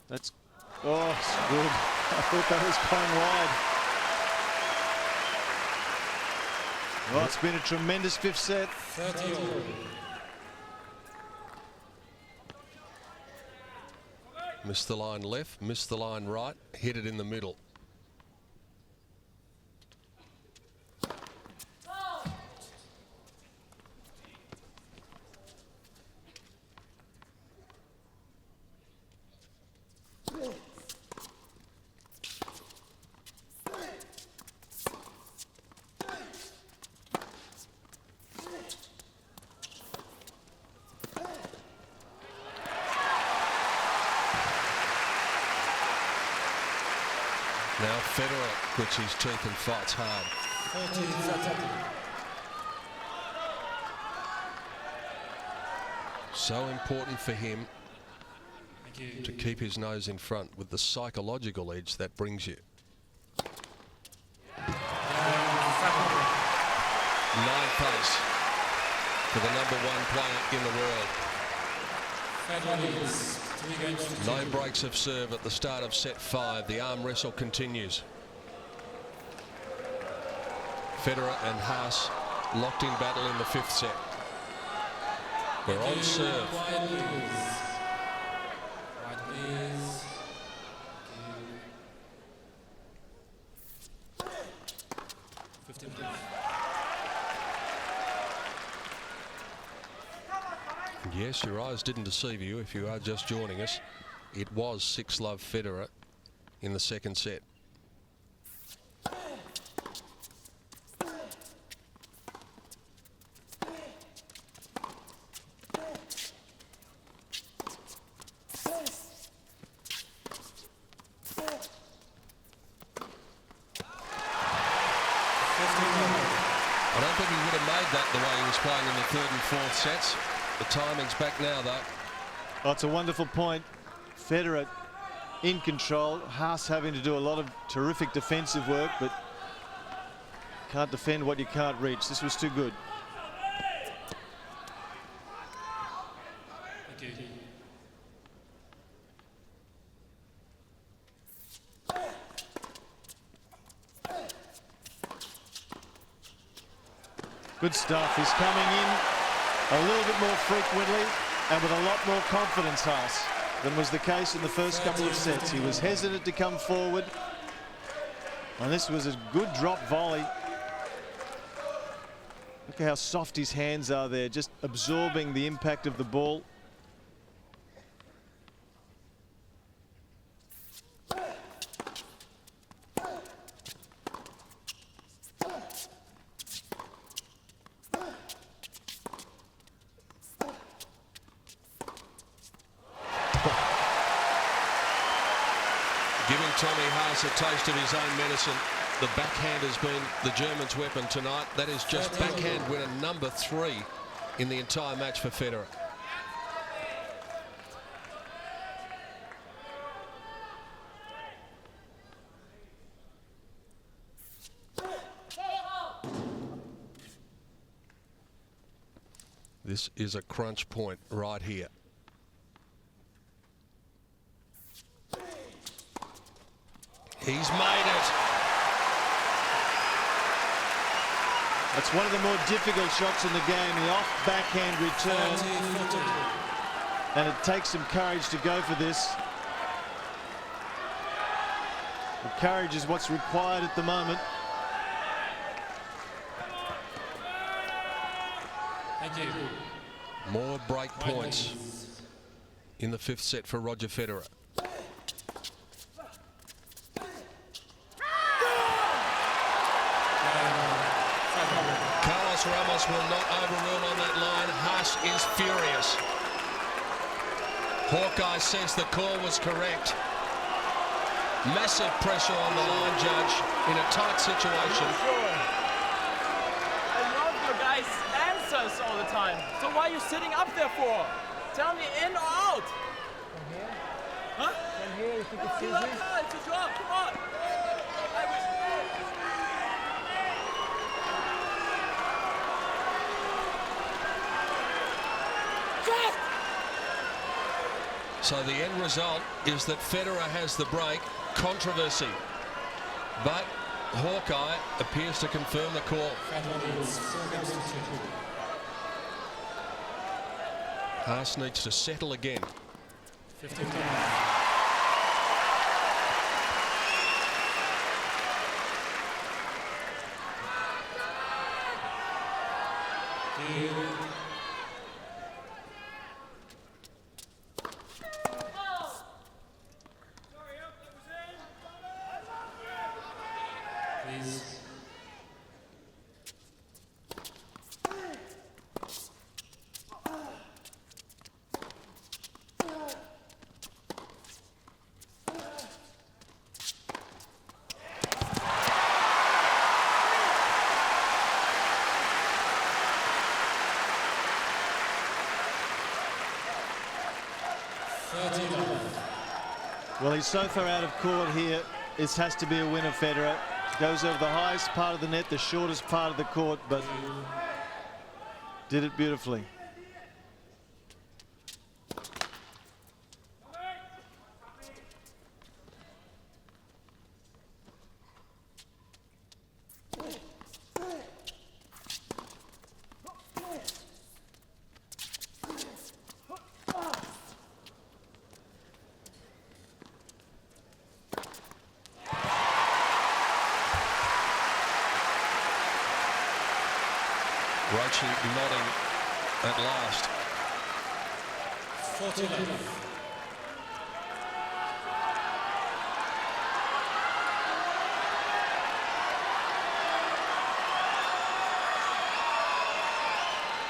That's, oh, it's good. I thought that was going wide. Well, it's been a tremendous fifth set. 30. Missed the line left, missed the line right, hit it in the middle. Now Federer grits his teeth and fights hard. 30. So important for him Thank you. to keep his nose in front with the psychological edge that brings you. 9 pace for the #1 player in the world. Federer 3 games to 2. No breaks of serve at the start of set 5. The arm wrestle continues. Federer and Haas locked in battle in the 5th set. We're on serve. Quiet, please. Quiet, please. Thank you. 15 please. Yes, your eyes didn't deceive you if you are just joining us. It was 6-love Federer in the 2nd set. I don't think he would have made that the way he was playing in the 3rd and 4th sets. The timing's back now, though. Oh, it's a wonderful point. Federer in control. Haas having to do a lot of terrific defensive work, but can't defend what you can't reach. This was too good. Thank you. Good stuff. He's coming in a little bit more frequently and with a lot more confidence, Haas, than was the case in the first couple of sets. He was hesitant to come forward, and this was a good drop volley. Look at how soft his hands are there, just absorbing the impact of the ball. Giving Tommy Haas a taste of his own medicine. The backhand has been the German's weapon tonight. That is just backhand winner #3 in the entire match for Federer. This is a crunch point right here. He's made it. That's one of the more difficult shots in the game, the off backhand return. 40. And it takes some courage to go for this. The courage is what's required at the moment. Thank you. More break points in the 5th set for Roger Federer. Ramos will not overrule on that line. Haas is furious. Hawkeye says the call was correct. Massive pressure on the line judge in a tight situation. I love your guys' answers all the time. So why are you sitting up there for? Tell me in or out? From here? Huh? From here, you think it's It's easy? a job, come on. So the end result is that Federer has the break. Controversy. But Hawkeye appears to confirm the call. Haas needs to settle again. 15. Please. Well, he's so far out of court here. This has to be a win of Federer. Goes over the highest part of the net, the shortest part of the court, but did it beautifully. Roche nodding at last. 49.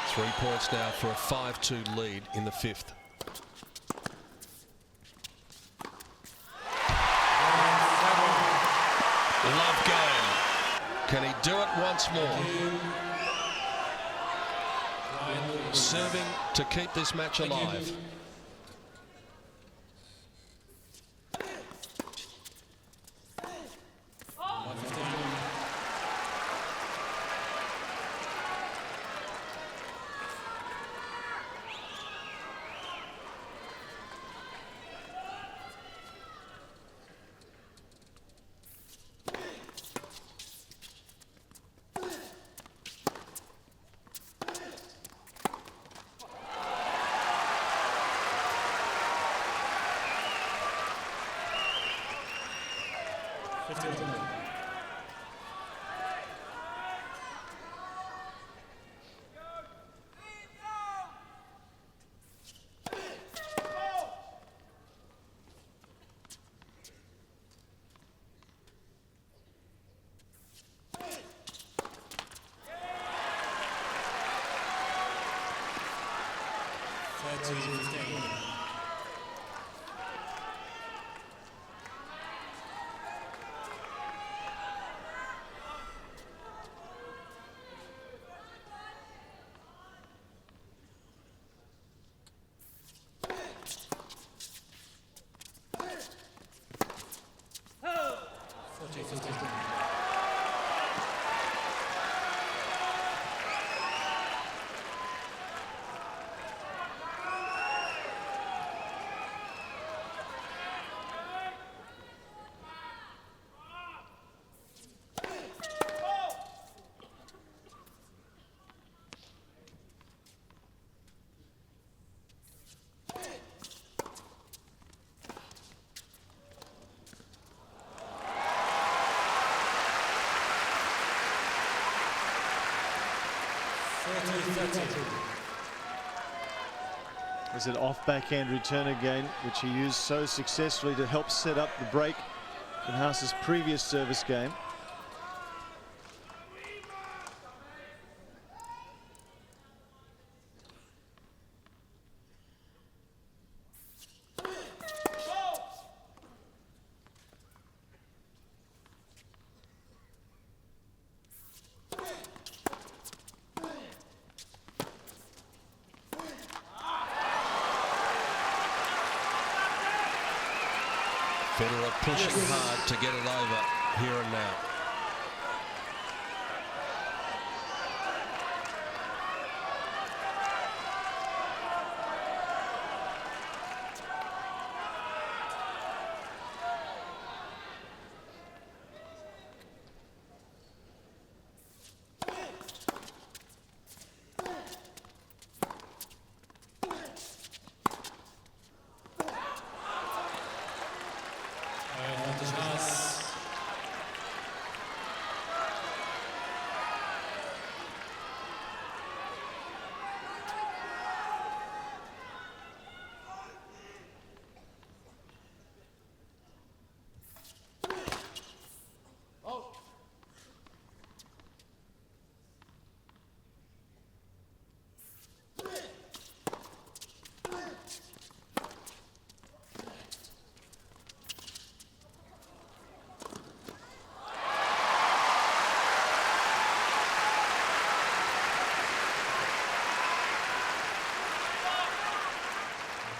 Three points now for a 5-2 lead in the fifth. Love game. Can he do it once more? Serving to keep this match alive. Was it off backhand return again, which he used so successfully to help set up the break in Haas's previous service game. Federer pushing hard to get it over here and now.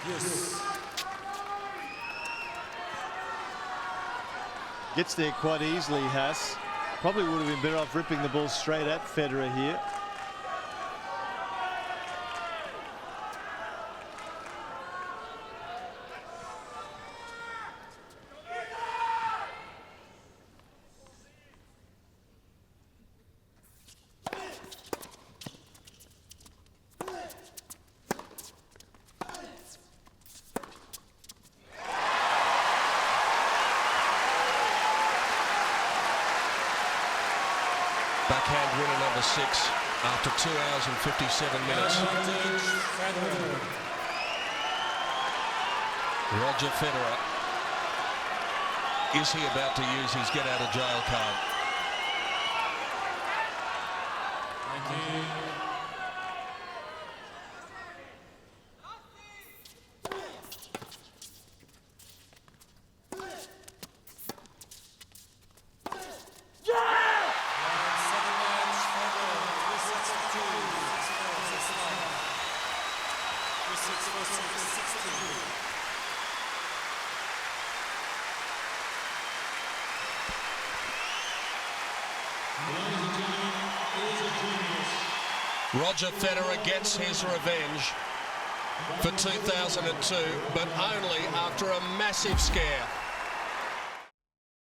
Yes. Gets there quite easily, Haas. Probably would have been better off ripping the ball straight at Federer here. Backhand winner number 6 after 2 hours and 57 minutes. Roger Federer. Is he about to use his get out of jail card? Thank you. Roger Federer gets his revenge for 2002, but only after a massive scare.